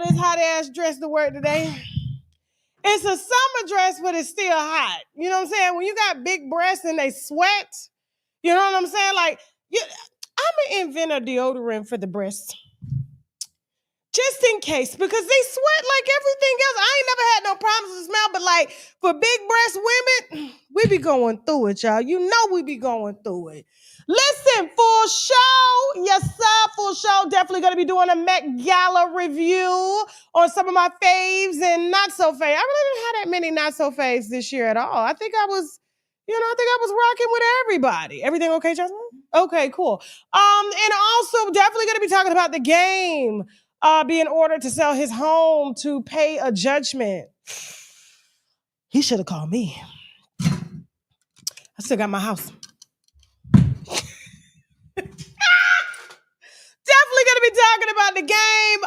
this hot ass dress to work today. It's a summer dress, but it's still hot. You know what I'm saying? When you got big breasts and they sweat, you know what I'm saying? Like, I'm gonna invent a deodorant for the breasts. Just in case, because they sweat like everything else. I ain't never had no problems with the smell, but like for big breast women, we be going through it, y'all. You know we be going through it. Listen, full show. Yes, sir, full show. Definitely going to be doing a MetGala review on some of my faves and not so faves. I really didn't have that many not so faves this year at all. I think I was rocking with everybody. Everything okay, Jasmine? Okay, cool. And also definitely going to be talking about the game being ordered to sell his home to pay a judgment. He should have called me. I still got my house. Definitely gonna be talking about the game.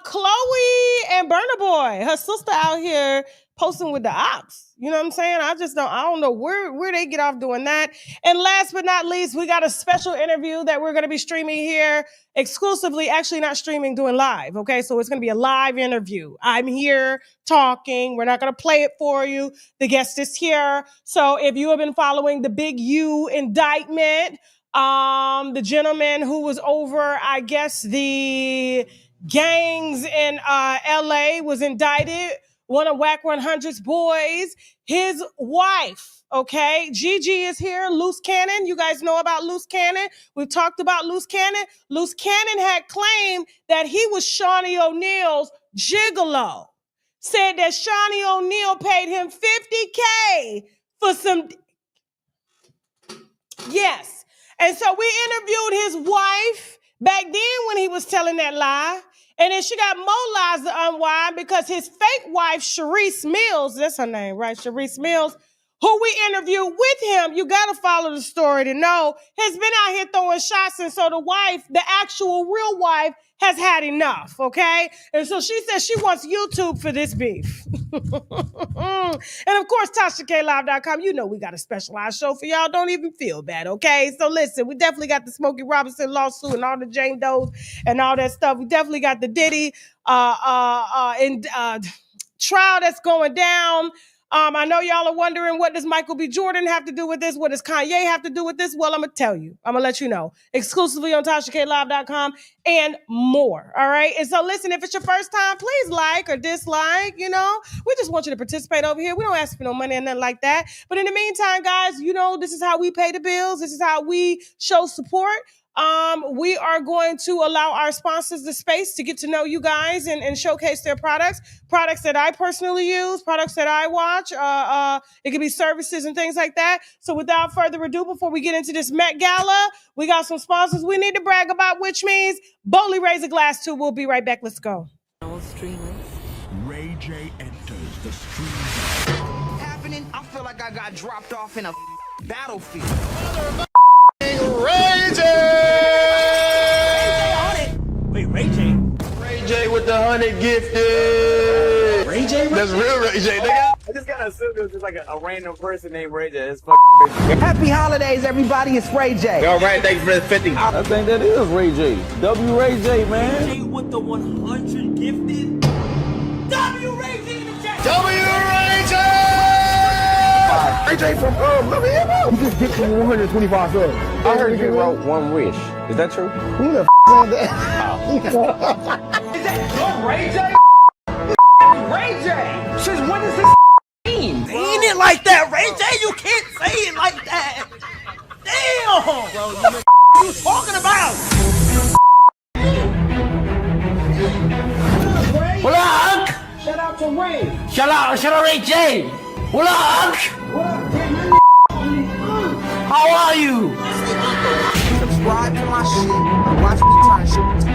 Chloe and Burna Boy, her sister out here posting with the ops. You know what I'm saying? I don't know where they get off doing that. And last but not least, we got a special interview that we're gonna be streaming here exclusively, actually not streaming, doing live. Okay, so it's gonna be a live interview. I'm here talking. We're not gonna play it for you. The guest is here. So if you have been following the Big U indictment, the gentleman who was over, I guess, the gangs in LA was indicted. One of Whack 100's boys, his wife, okay? Gigi is here, Luce Cannon. You guys know about Luce Cannon. We've talked about Luce Cannon. Luce Cannon had claimed that he was Shawnee O'Neal's gigolo. Said that Shawnee O'Neal paid him $50K for some... Yes. And so we interviewed his wife back then when he was telling that lie. And then she got more lies to unwind because his fake wife, Sharice Mills, that's her name, right? Sharice Mills, who we interviewed with him, you got to follow the story to know, has been out here throwing shots. And so the wife, the actual real wife, has had enough, okay? And so she says she wants YouTube for this beef. And of course, TashaKLive.com, you know we got a specialized show for y'all. Don't even feel bad, okay? So listen, we definitely got the Smokey Robinson lawsuit and all the Jane Does and all that stuff. We definitely got the Diddy trial that's going down. I know y'all are wondering, what does Michael B. Jordan have to do with this? What does Kanye have to do with this? Well, I'm going to tell you. I'm going to let you know. Exclusively on TashaKLive.com and more, all right? And so listen, if it's your first time, please like or dislike, you know? We just want you to participate over here. We don't ask for no money and nothing like that. But in the meantime, guys, you know, this is how we pay the bills. This is how we show support. We are going to allow our sponsors the space to get to know you guys and showcase their products that I personally use, products that I watch. It could be services and things like that. So without further ado, before we get into this Met Gala, we got some sponsors we need to brag about, which means boldly raise a glass to. We'll be right back. Let's go. Ray J enters the stream. Happening, I feel like I got dropped off in a battlefield. Ray J! Wait, Ray J? Ray J with the 100 gifted. Ray J? That's real Ray J, nigga. I just gotta assume it was just like a random person named Ray J. It's fucking Ray J. Happy holidays, everybody. It's Ray J. All right, thank you for the 50. I think that is Ray J. W Ray J, man. Ray J with the 100 gifted. W Ray J in the chat. W Ray J! Ray J from Louisiana. He just dipped from 125 subs. I heard you wrote one wish. Is that true? Who the is that? Is that your Ray J? Ray J! Since when does this mean? Ain't it like that, Ray J? You can't say it like that. Damn! Bro, what you talking about? What up, Unc? Shout out to Ray. Shout out Ray J. What up, Unc? What up, man? How are you? Subscribe to my shit and watch me turn shit to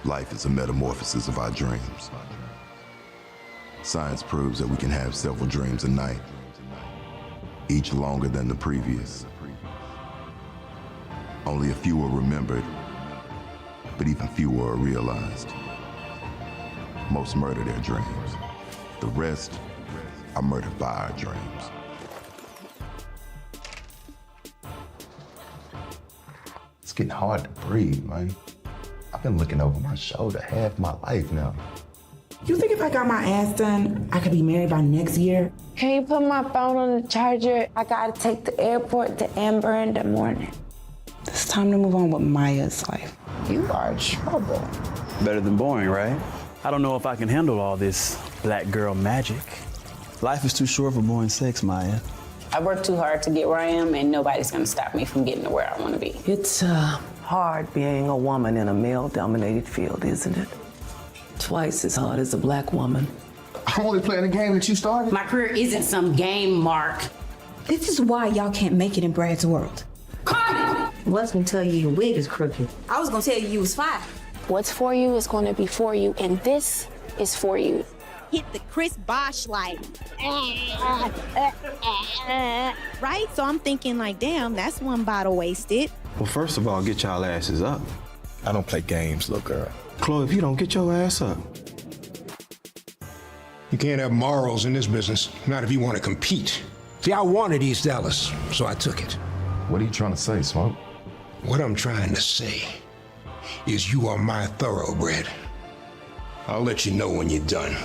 go. Life is a metamorphosis of our dreams. Science proves that we can have several dreams a night, each longer than the previous. Only a few are remembered, but even fewer are realized. Most murder their dreams. The rest are murdered by our dreams. It's getting hard to breathe, man. I've been looking over my shoulder half my life now. You think if I got my ass done, I could be married by next year? Can you put my phone on the charger? I gotta take the airport to Amber in the morning. It's time to move on with Maya's life. You are in trouble. Better than boring, right? I don't know if I can handle all this black girl magic. Life is too short for boring sex, Maya. I worked too hard to get where I am, and nobody's gonna stop me from getting to where I wanna be. It's hard being a woman in a male-dominated field, isn't it? Twice as hard as a black woman. I'm only playing the game that you started. My career isn't some game, Mark. This is why y'all can't make it in Brad's world. Carmen! What's gonna tell you your wig is crooked? I was gonna tell you was fine. What's for you is gonna be for you, and this is for you. Hit the Chris Bosh like, right? So I'm thinking like, damn, that's one bottle wasted. Well, first of all, get y'all asses up. I don't play games, little girl. Chloe, if you don't get your ass up. You can't have morals in this business, not if you want to compete. See, I wanted East Dallas, so I took it. What are you trying to say, Smoke? What I'm trying to say is you are my thoroughbred. I'll let you know when you're done.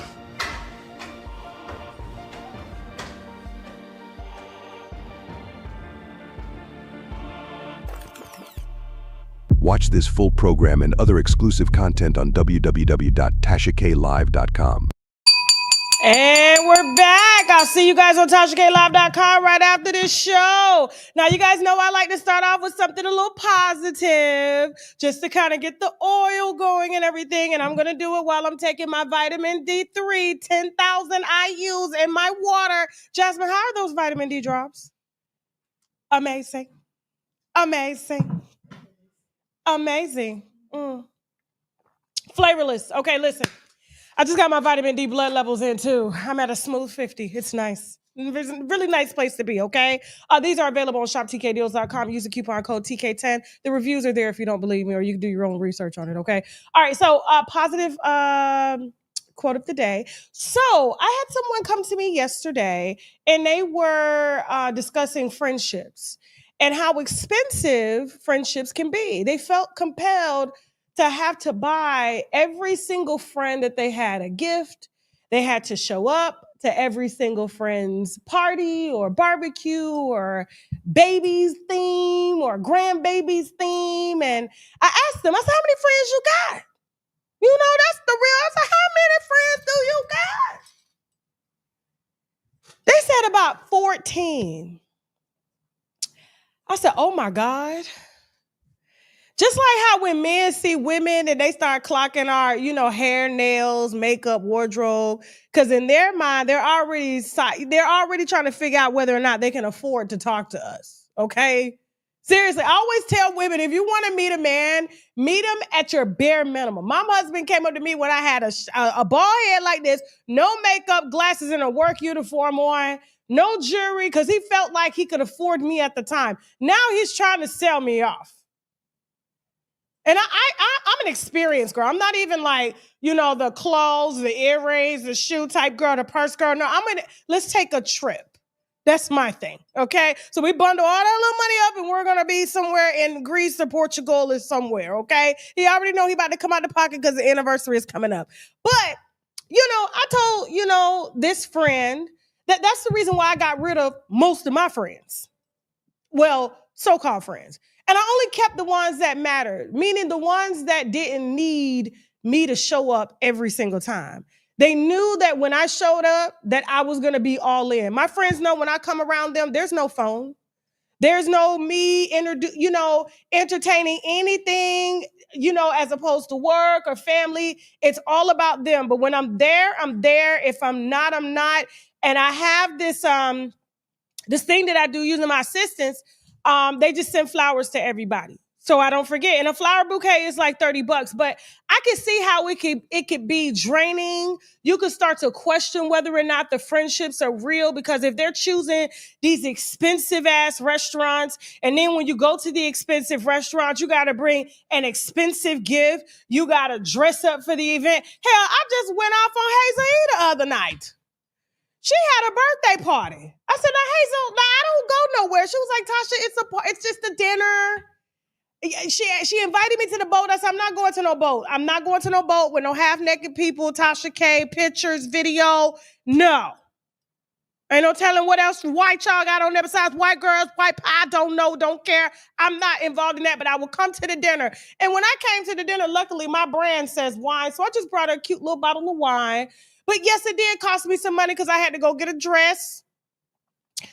Watch this full program and other exclusive content on www.tashaklive.com. And we're back. I'll see you guys on TashaKLive.com right after this show. Now, you guys know I like to start off with something a little positive, just to kind of get the oil going and everything. And I'm going to do it while I'm taking my vitamin D3, 10,000 IUs in my water. Jasmine, how are those vitamin D drops? Amazing. Amazing. Amazing. Flavorless. Okay, listen. I just got my vitamin D blood levels in too. I'm at a smooth 50. It's nice. It's a really nice place to be, okay? These are available on shoptkdeals.com. Use the coupon code TK10. The reviews are there if you don't believe me, or you can do your own research on it, okay? All right, so positive quote of the day. So I had someone come to me yesterday, and they were discussing friendships and how expensive friendships can be. They felt compelled to have to buy every single friend that they had a gift. They had to show up to every single friend's party or barbecue or baby's theme or grandbaby's theme. And I asked them, I said, how many friends you got? You know, that's the real. I said, how many friends do you got? They said about 14. I said, oh my God. Just like how when men see women and they start clocking our, hair, nails, makeup, wardrobe, because in their mind, they're already trying to figure out whether or not they can afford to talk to us, okay? Seriously, I always tell women, if you want to meet a man, meet him at your bare minimum. My husband came up to me when I had a bald head like this, no makeup, glasses, and a work uniform on, no jewelry, because he felt like he could afford me at the time. Now he's trying to sell me off. And I'm an experienced girl. I'm not even like, the clothes, the earrings, the shoe type girl, the purse girl. No, let's take a trip. That's my thing, okay? So we bundle all that little money up and we're going to be somewhere in Greece or Portugal or somewhere, okay? He already know he about to come out the pocket because the anniversary is coming up. But, I told, this friend that's the reason why I got rid of most of my friends. Well, so-called friends. And I only kept the ones that mattered, meaning the ones that didn't need me to show up every single time. They knew that when I showed up, that I was going to be all in. My friends know when I come around them, there's no phone. There's no me, entertaining anything, as opposed to work or family. It's all about them. But when I'm there, I'm there. If I'm not, I'm not. And I have this thing that I do using my assistants. They just send flowers to everybody, so I don't forget. And a flower bouquet is like $30, but I can see how it could be draining. You could start to question whether or not the friendships are real, because if they're choosing these expensive ass restaurants, and then when you go to the expensive restaurant, you got to bring an expensive gift. You got to dress up for the event. Hell, I just went off on Hazel the other night. She had a birthday party. I said, now, Hazel, I don't go nowhere. She was like, Tasha, it's just a dinner. She invited me to the boat. I said, I'm not going to no boat. I'm not going to no boat with no half-naked people, Tasha K, pictures, video. No. Ain't no telling what else white y'all got on there besides white girls, white pie, don't know, don't care. I'm not involved in that, but I will come to the dinner. And when I came to the dinner, luckily my brand says wine, so I just brought her a cute little bottle of wine. But yes, it did cost me some money because I had to go get a dress,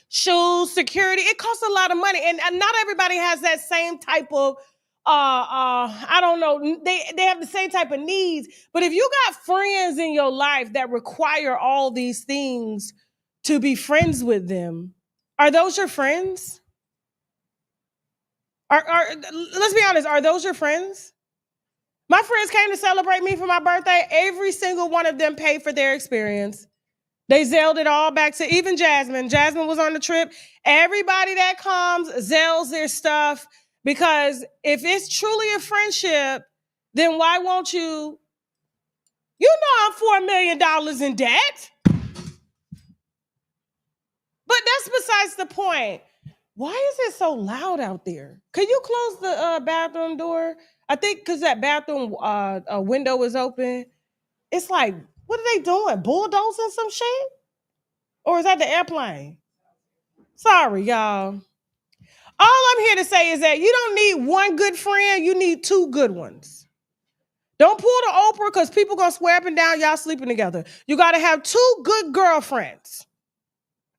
shoes, security. It costs a lot of money, and not everybody has that same type of I don't know, they have the same type of needs. But if you got friends in your life that require all these things to be friends with them, are those your friends? Let's be honest, are those your friends? My friends came to celebrate me for my birthday. Every single one of them paid for their experience. They Zelled it all back to even Jasmine. Jasmine was on the trip. Everybody that comes Zells their stuff, because if it's truly a friendship, then why won't you? You know I'm $4 million in debt. But that's besides the point. Why is it so loud out there? Can you close the bathroom door? I think because that bathroom window is open. It's like, what are they doing? Bulldozing some shit? Or is that the airplane? Sorry, y'all. All I'm here to say is that you don't need one good friend. You need two good ones. Don't pull the Oprah because people going to swear up and down y'all sleeping together. You got to have two good girlfriends.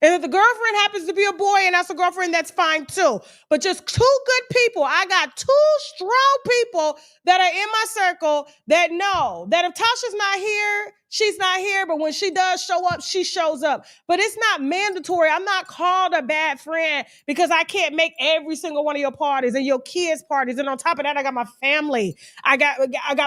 And if the girlfriend happens to be a boy and that's a girlfriend, that's fine too. But just two good people. I got two strong people that are in my circle that know that if Tasha's not here, she's not here. But when she does show up, she shows up. But it's not mandatory. I'm not called a bad friend because I can't make every single one of your parties and your kids' parties. And on top of that, I got my family. I got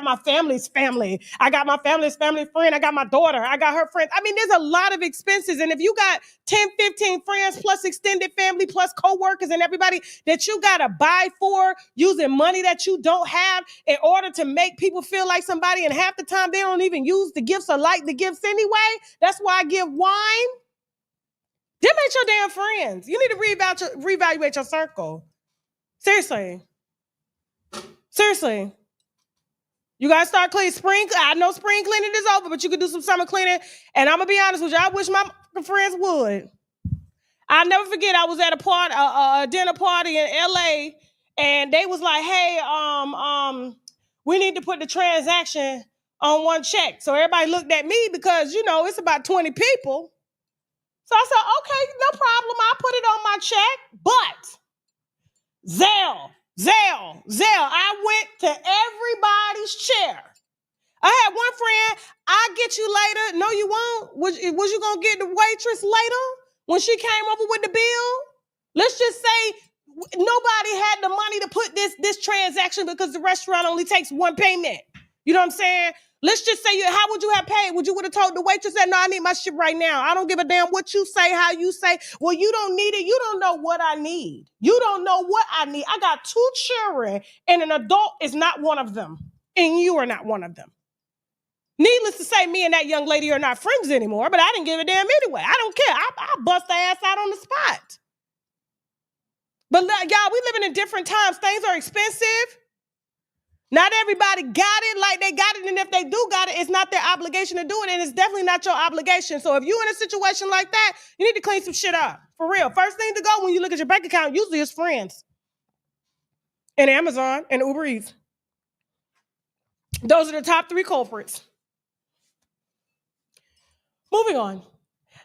my family's family. I got my family's family friend. I got my daughter. I got her friends. I mean, there's a lot of expenses. And if you got 10, 15 friends plus extended family plus coworkers and everybody that you got to buy for using money that you don't have in order to make people feel like somebody, and half the time they don't even use the gifts or like the gifts anyway. That's why I give wine. Them ain't your damn friends. You need to reevaluate your circle. Seriously. Seriously. You got to start cleaning. I know spring cleaning is over, but you could do some summer cleaning. And I'm going to be honest with you, I wish my friends would. I'll never forget, I was at a dinner party in LA, and they was like, hey, we need to put the transaction on one check. So everybody looked at me because, you know, it's about 20 people. So I said, okay, no problem. I'll put it on my check. But Zelle. I went to everybody's chair. I had one friend, I'll get you later. No, you won't. Was you going to get the waitress later when she came over with the bill? Let's just say nobody had the money to put this transaction because the restaurant only takes one payment. You know what I'm saying? Let's just say, how would you have paid? Would have told the waitress that, no, I need my shit right now. I don't give a damn what you say, how you say. Well, you don't need it. You don't know what I need. You don't know what I need. I got two children and an adult is not one of them. And you are not one of them. Needless to say, me and that young lady are not friends anymore, but I didn't give a damn anyway. I don't care. I bust her ass out on the spot. But y'all, we living in different times. Things are expensive. Not everybody got it like they got it, and if they do got it, it's not their obligation to do it, and it's definitely not your obligation. So if you're in a situation like that, you need to clean some shit up. For real. First thing to go when you look at your bank account usually is friends. And Amazon and Uber Eats. Those are the top 3 culprits. Moving on.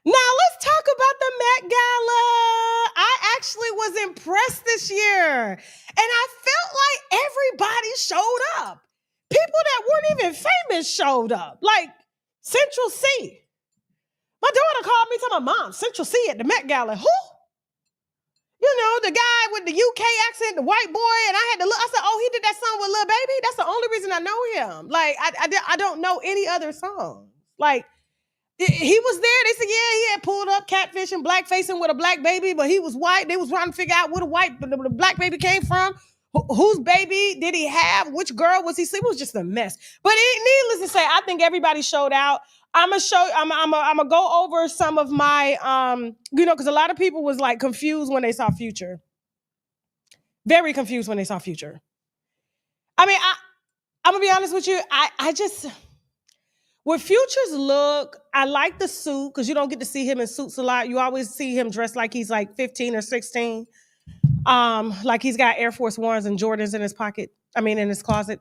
Now let's talk about the Met Gala. I actually was impressed this year. And I felt like everybody showed up. People that weren't even famous showed up. Like Central C. My daughter called me to my mom, Central C at the Met Gala. Who? You know, the guy with the UK accent, the white boy. And I had to look. I said, oh, he did that song with Lil Baby? That's the only reason I know him. Like, I don't know any other songs. Like, he was there. They said, yeah, he had pulled up catfishing, blackfacing with a black baby, but he was white. They was trying to figure out where the black baby came from. Whose baby did he have? Which girl was he sleeping? It was just a mess. But needless to say, I think everybody showed out. I'm gonna go over some of my, because a lot of people was like confused when they saw Future. Very confused when they saw Future. I mean, I'm gonna be honest with you. I just with Future's look, I like the suit because you don't get to see him in suits a lot. You always see him dressed like he's like 15 or 16. Like he's got Air Force Ones and Jordans in his pocket. I mean, in his closet.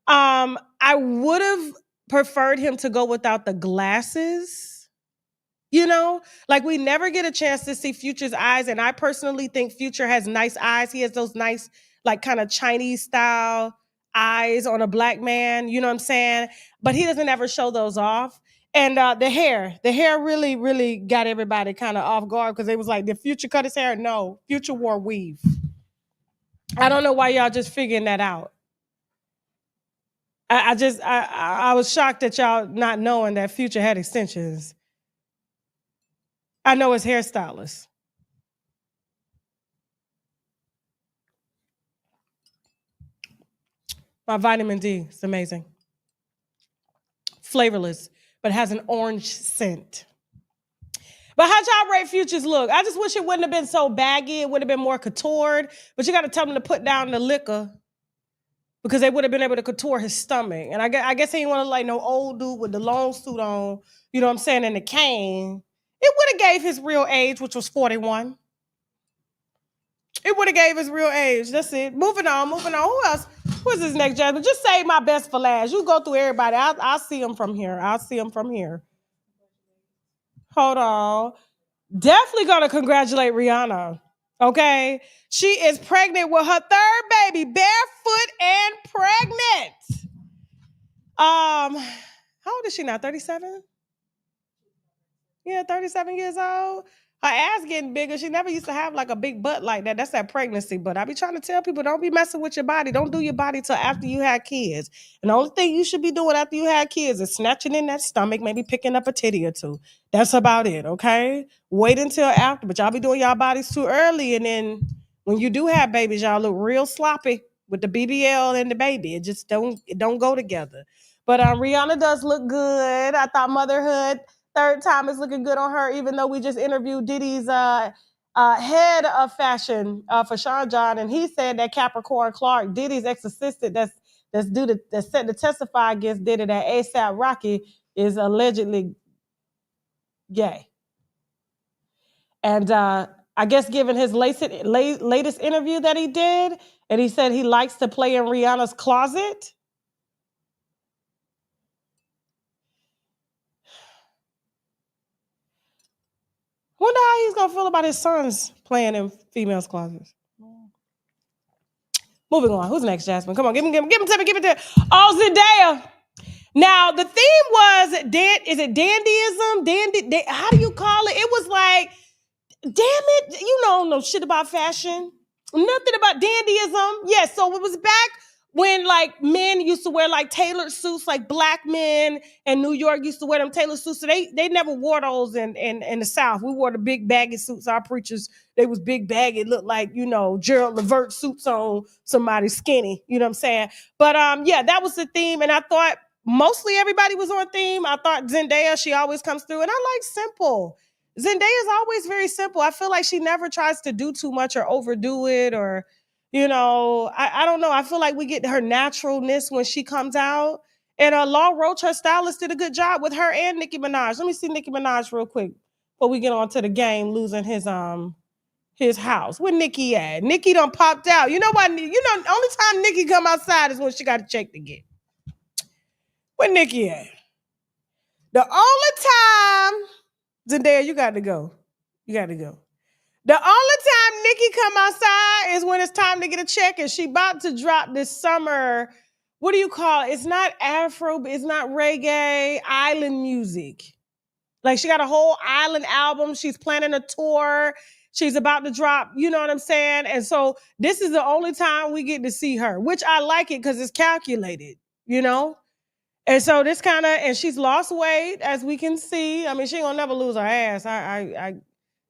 I would have preferred him to go without the glasses. You know, like we never get a chance to see Future's eyes. And I personally think Future has nice eyes. He has those nice, like kind of Chinese style eyes on a black man. You know what I'm saying? But he doesn't ever show those off. And the hair really, really got everybody kind of off guard because they was like, did Future cut his hair? No, Future wore weave. I don't know why y'all just figuring that out. I was shocked at y'all not knowing that Future had extensions. I know his hairstylist. My vitamin D is amazing. Flavorless, but has an orange scent. But how'd y'all rate Future's look? I just wish it wouldn't have been so baggy. It would have been more contoured. But you got to tell him to put down the liquor because they would have been able to contour his stomach. And I guess he didn't want to like no old dude with the long suit on, you know what I'm saying, and the cane. It would have gave his real age, which was 41. It would have gave his real age. That's it. Moving on. Who else? Who's this next, Jasmine? Just save my best for last. You go through everybody. I'll see them from here. Hold on. Definitely gonna congratulate Rihanna. Okay? She is pregnant with her third baby, barefoot and pregnant. How old is she now? 37? Yeah, 37 years old. Her ass getting bigger. She never used to have like a big butt like that. That's that pregnancy butt. I be trying to tell people, don't be messing with your body. Don't do your body till after you had kids. And the only thing you should be doing after you had kids is snatching in that stomach, maybe picking up a titty or two. That's about it, okay? Wait until after. But y'all be doing y'all bodies too early. And then when you do have babies, y'all look real sloppy with the BBL and the baby. It just don't go together. But Rihanna does look good. I thought motherhood third time is looking good on her, even though we just interviewed Diddy's head of fashion for Sean John, and he said that Capricorn Clark, Diddy's ex-assistant that's set to testify against Diddy, that ASAP Rocky is allegedly gay. And I guess given his latest interview that he did, and he said he likes to play in Rihanna's closet. Wonder how he's gonna feel about his sons playing in females' closets. Moving on. Who's next, Jasmine? Come on, give him to me. Oh, Zendaya. Now the theme was is it dandyism? How do you call it? It was like, damn it, you don't know shit about fashion. Nothing about dandyism. Yeah, so it was back when like men used to wear like tailored suits, like black men in New York used to wear them tailored suits. So they never wore those in the South. We wore the big baggy suits. Our preachers, they was big baggy. It looked like, you know, Gerald Levert suits on somebody skinny. You know what I'm saying? But yeah, that was the theme. And I thought mostly everybody was on theme. I thought Zendaya, she always comes through. And I like simple. Zendaya is always very simple. I feel like she never tries to do too much or overdo it or, you know, I don't know. I feel like we get her naturalness when she comes out. And Law Roach, her stylist, did a good job with her and Nicki Minaj. Let me see Nicki Minaj real quick before we get on to the game losing his house. Where Nicki at? Nicki done popped out. You know what? You know, the only time Nicki come outside is when she got a check to get. Where Nicki at? The only time, Zendaya, you got to go. The only time Nicki come outside is when it's time to get a check, and she about to drop this summer. What do you call it? It's not Afro, but it's not reggae, island music. Like she got a whole island album. She's planning a tour. She's about to drop, you know what I'm saying? And so this is the only time we get to see her, which I like it because it's calculated, you know? And so this kind of, and she's lost weight, as we can see. I mean, she ain't gonna never lose her ass.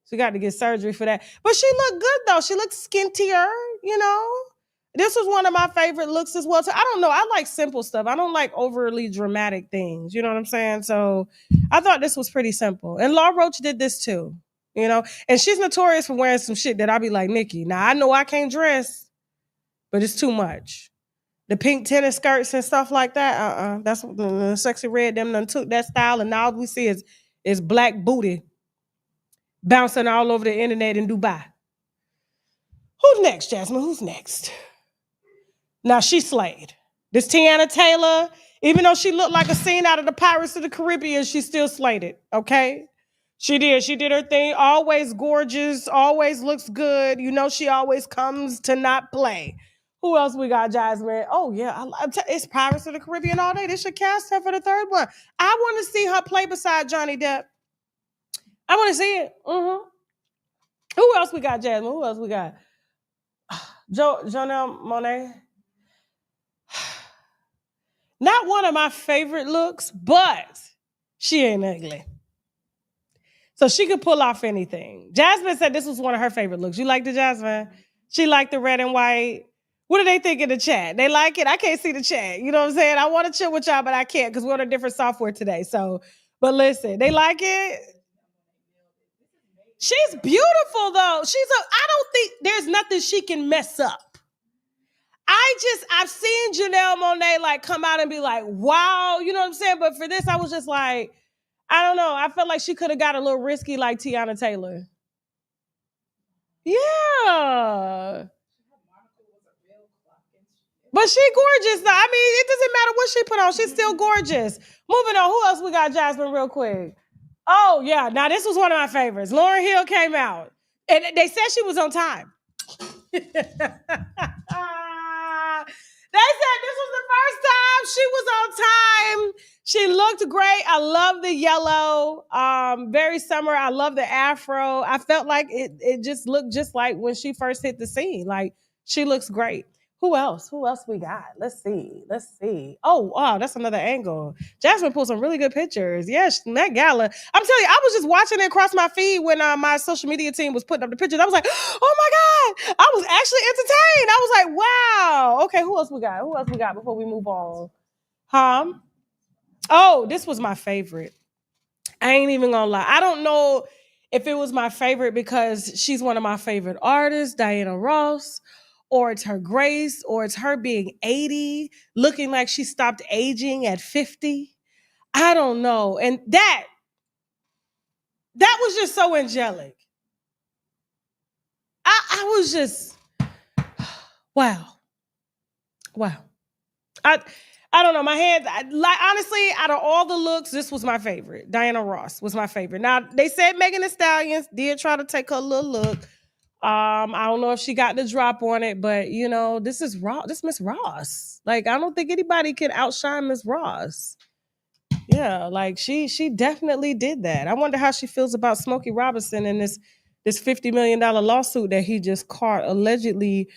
She got to get surgery for that. But she looked good, though. She looked skintier, you know? This was one of my favorite looks as well. So I don't know. I like simple stuff. I don't like overly dramatic things. You know what I'm saying? So I thought this was pretty simple. And Law Roach did this, too, you know? And she's notorious for wearing some shit that I be like, Nicki, now I know I can't dress, but it's too much. The pink tennis skirts and stuff like that. That's what the Sexy Red them done took that style, and now all we see is black booty bouncing all over the internet in Dubai. Who's next, Jasmine? Who's next? Now she slayed. This Tiana Taylor, even though she looked like a scene out of the Pirates of the Caribbean, she still slayed it, okay? She did. She did her thing. Always gorgeous, always looks good. You know she always comes to not play. Who else we got, Jasmine? Oh, yeah. It's Pirates of the Caribbean all day. They should cast her for the third one. I want to see her play beside Johnny Depp. I want to see it. Who else we got, Jasmine? Who else we got? Janelle Monáe. Not one of my favorite looks, but she ain't ugly. So she could pull off anything. Jasmine said this was one of her favorite looks. You liked it, Jasmine? She liked the red and white. What do they think in the chat? They like it? I can't see the chat. You know what I'm saying? I want to chill with y'all, but I can't because we're on a different software today. So, but listen, they like it. She's beautiful, though. I don't think there's nothing she can mess up. I've seen Janelle Monáe like come out and be like, wow, you know what I'm saying? But for this, I was just like, I don't know. I felt like she could have got a little risky like Tiana Taylor. Yeah. But she gorgeous though. I mean, it doesn't matter what she put on. She's still gorgeous. Moving on. Who else we got, Jasmine, real quick? Oh, yeah. Now, this was one of my favorites. Lauryn Hill came out. And they said she was on time. They said this was the first time she was on time. She looked great. I love the yellow. Very summer. I love the afro. I felt like it just looked just like when she first hit the scene. Like, she looks great. Who else? Who else we got? Let's see. Oh, wow, that's another angle. Jasmine pulled some really good pictures. Yes, MetGala. I'm telling you, I was just watching it across my feed when my social media team was putting up the pictures. I was like, oh my God. I was actually entertained. I was like, wow. Okay, who else we got? Who else we got before we move on? Oh, this was my favorite. I ain't even gonna lie. I don't know if it was my favorite because she's one of my favorite artists, Diana Ross, or it's her grace, or it's her being 80, looking like she stopped aging at 50. I don't know. And that was just so angelic. I was just, wow. I don't know. My hands, honestly, out of all the looks, this was my favorite. Diana Ross was my favorite. Now, they said Megan Thee Stallion did try to take her little look. I don't know if she got the drop on it, but you know, this is Miss Ross. Like, I don't think anybody can outshine Miss Ross. Yeah, like she definitely did that. I wonder how she feels about Smokey Robinson and this $50 million lawsuit that he just caught allegedly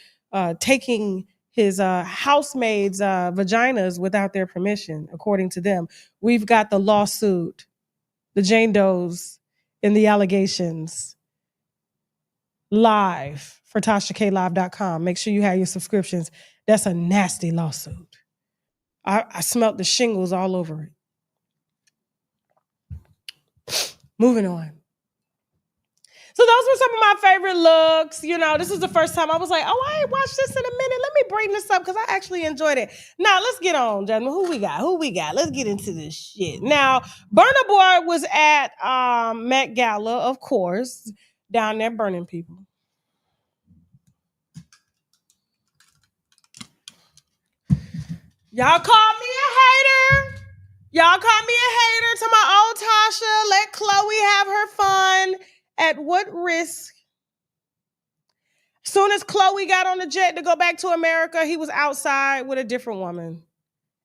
taking his housemaids' vaginas without their permission, according to them. We've got the lawsuit, the Jane Does, and the allegations live for TashaKLive.com. Make sure you have your subscriptions. That's a nasty lawsuit. I smelt the shingles all over it. Moving on. So those were some of my favorite looks. You know, this is the first time I was like, oh, I ain't watched this in a minute. Let me bring this up because I actually enjoyed it. Now, let's get on, Jasmine. Who we got? Let's get into this shit. Now, Burna Boy was at MetGala, of course, down there burning people. Y'all call me a hater. To my old Tasha. Let Chloe have her fun. At what risk? Soon as Chloe got on the jet to go back to America, he was outside with a different woman.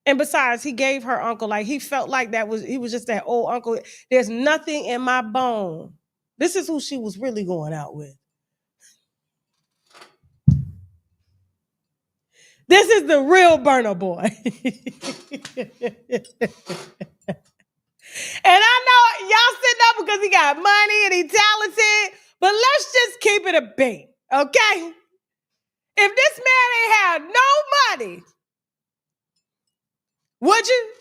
And besides, he gave her uncle, like he felt like he was just that old uncle. There's nothing in my bone. This is who she was really going out with. This is the real Burna Boy. And I know y'all sitting up because he got money and he talented, but let's just keep it a beat, okay? If this man ain't had no money, would you?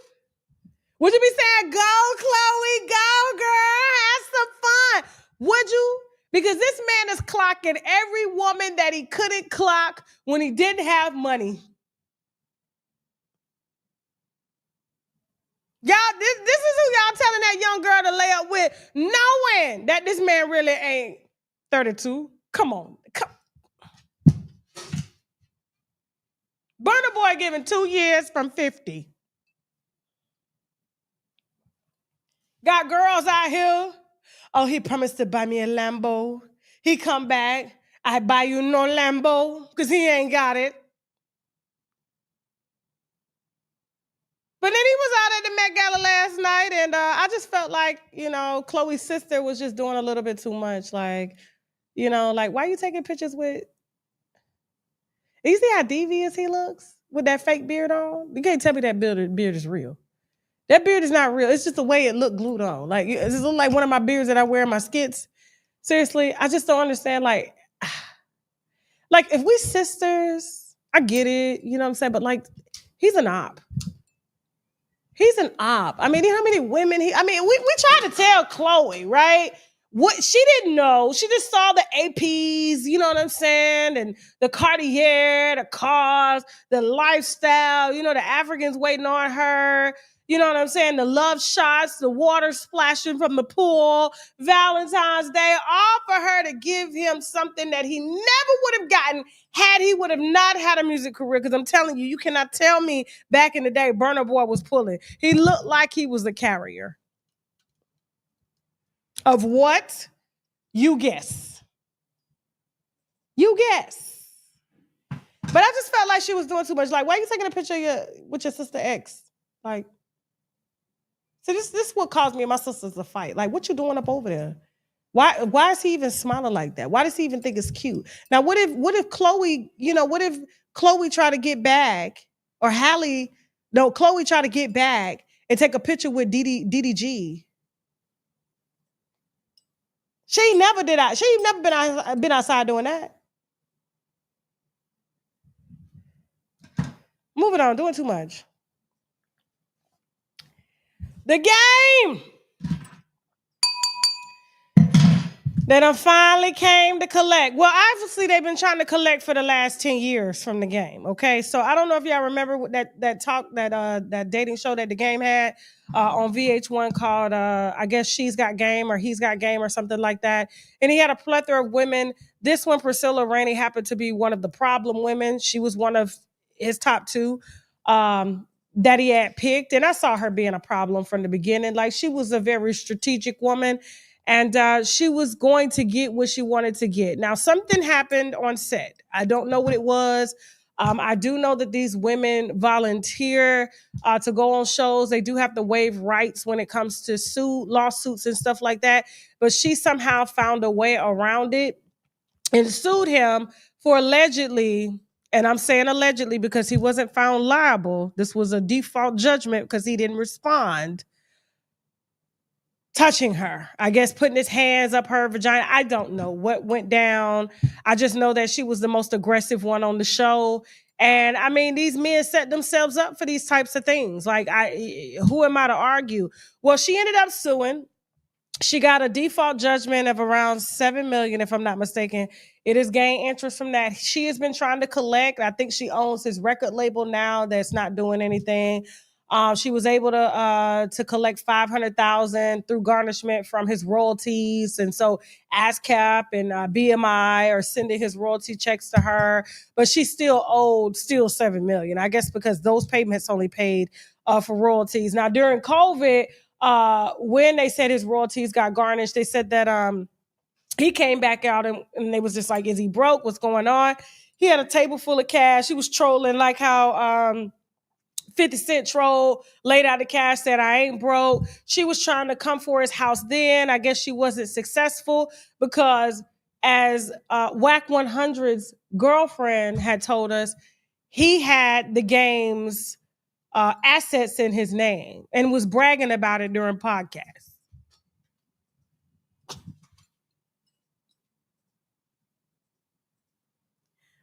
Would you be saying, go, Chloe, go, girl, have some fun? Would you? Because this man is clocking every woman that he couldn't clock when he didn't have money. Y'all, this is who y'all telling that young girl to lay up with, knowing that this man really ain't 32. Come on. Burna Boy giving 2 years from 50. Got girls out here. Oh, he promised to buy me a Lambo. He come back. I buy you no Lambo because he ain't got it. But then he was out at the Met Gala last night, and I just felt like, Chloe's sister was just doing a little bit too much. Like, why are you taking pictures with... You see how devious he looks with that fake beard on? You can't tell me that beard is real. That beard is not real. It's just the way it looked glued on. Like, it just look like one of my beards that I wear in my skits. Seriously, I just don't understand. Like if we sisters, I get it. You know what I'm saying? But, like, he's an op. He's an op. I mean, how many women we tried to tell Chloe, right? What she didn't know. She just saw the APs, you know what I'm saying? And the Cartier, the cars, the lifestyle, the Africans waiting on her. You know what I'm saying? The love shots, the water splashing from the pool, Valentine's Day, all for her to give him something that he never would have gotten had he would have not had a music career. Because I'm telling you, you cannot tell me back in the day Burna Boy was pulling. He looked like he was the carrier. Of what? You guess. You guess. But I just felt like she was doing too much. Like, why are you taking a picture with your sister ex? Like, so this is what caused me and my sisters to fight. Like, what you doing up over there? Why is he even smiling like that? Why does he even think it's cute? Now, what if Chloe, what if Chloe tried to get back, or Chloe tried to get back and take a picture with DDG? She never did that. She never been outside doing that. Moving on, doing too much. The game that finally came to collect. Well, obviously they've been trying to collect for the last 10 years from the game. Okay, so I don't know if y'all remember that dating show that the game had on VH1 called I guess She's Got Game or He's Got Game or something like that. And he had a plethora of women. This one, Priscilla Rainey, happened to be one of the problem women. She was one of his top two. That he had picked. And I saw her being a problem from the beginning. Like, she was a very strategic woman, and she was going to get what she wanted to get. Now, something happened on set. I don't know what it was. I do know that these women volunteer to go on shows. They do have to waive rights when it comes to lawsuits and stuff like that. But she somehow found a way around it and sued him for allegedly... And I'm saying allegedly because he wasn't found liable. This was a default judgment because he didn't respond. Touching her. I guess putting his hands up her vagina. I don't know what went down. I just know that she was the most aggressive one on the show. And I mean, these men set themselves up for these types of things. Like, who am I to argue? Well, she ended up suing. She got a default judgment of around $7 million, if I'm not mistaken. It has gained interest from that. She has been trying to collect. I think she owns his record label now that's not doing anything. She was able to collect $500,000 through garnishment from his royalties, and so ASCAP and BMI are sending his royalty checks to her. But she's still owed $7 million. I guess because those payments only paid for royalties. Now during COVID. When they said his royalties got garnished, they said that he came back out and they was just like, is he broke? What's going on? He had a table full of cash. He was trolling like how 50 Cent troll, laid out the cash, said, I ain't broke. She was trying to come for his house then. I guess she wasn't successful because as Whack 100's girlfriend had told us, he had the game's assets in his name and was bragging about it during podcasts.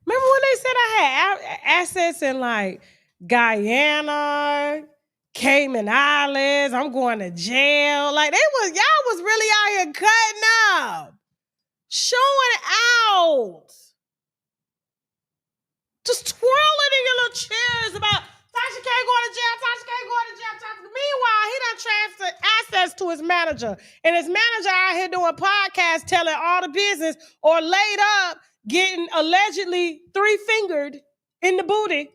Remember when they said I had assets in like Guyana, Cayman Islands, I'm going to jail. Like y'all was really out here cutting up, showing out, just twirling in your little chairs about Tasha can't go to jail, Tasha can't go to jail. Meanwhile, he to his manager. And his manager out here doing podcasts telling all the business or laid up, getting allegedly 3-fingered in the booty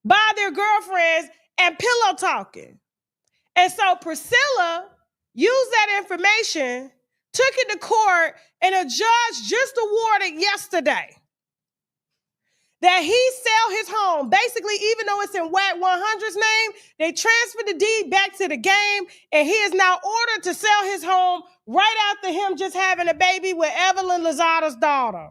by their girlfriends and pillow talking. And so Priscilla used that information, took it to court, and a judge just awarded yesterday that he sell his home. Basically, even though it's in WAC 100's name, they transferred the deed back to the game, and he is now ordered to sell his home right after him just having a baby with Evelyn Lozada's daughter.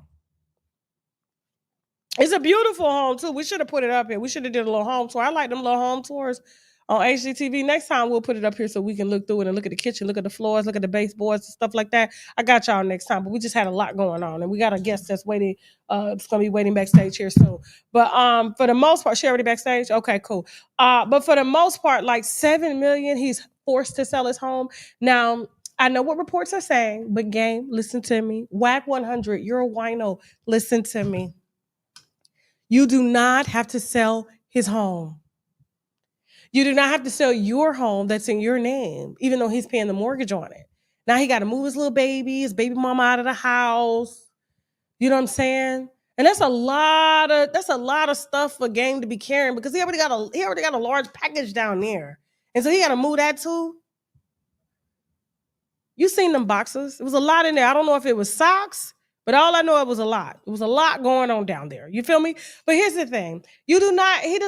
It's a beautiful home, too. We should have put it up here. We should have did a little home tour. I like them little home tours on HGTV. Next time, we'll put it up here so we can look through it and look at the kitchen, look at the floors, look at the baseboards and stuff like that. I got y'all next time, but we just had a lot going on, and we got a guest that's waiting. It's going to be waiting backstage here soon. But for the most part, she already backstage? Okay, cool. But for the most part, like $7 million, he's forced to sell his home. Now, I know what reports are saying, but game, listen to me. WAC 100, you're a wino. Listen to me. You do not have to sell his home. You do not have to sell your home that's in your name, even though he's paying the mortgage on it. Now he got to move his little baby, his baby mama out of the house. You know what I'm saying? And that's a lot of stuff for Game to be carrying because he already got a large package down there. And so he got to move that too. You seen them boxes. It was a lot in there. I don't know if it was socks, but all I know, it was a lot. It was a lot going on down there. You feel me? But here's the thing. He does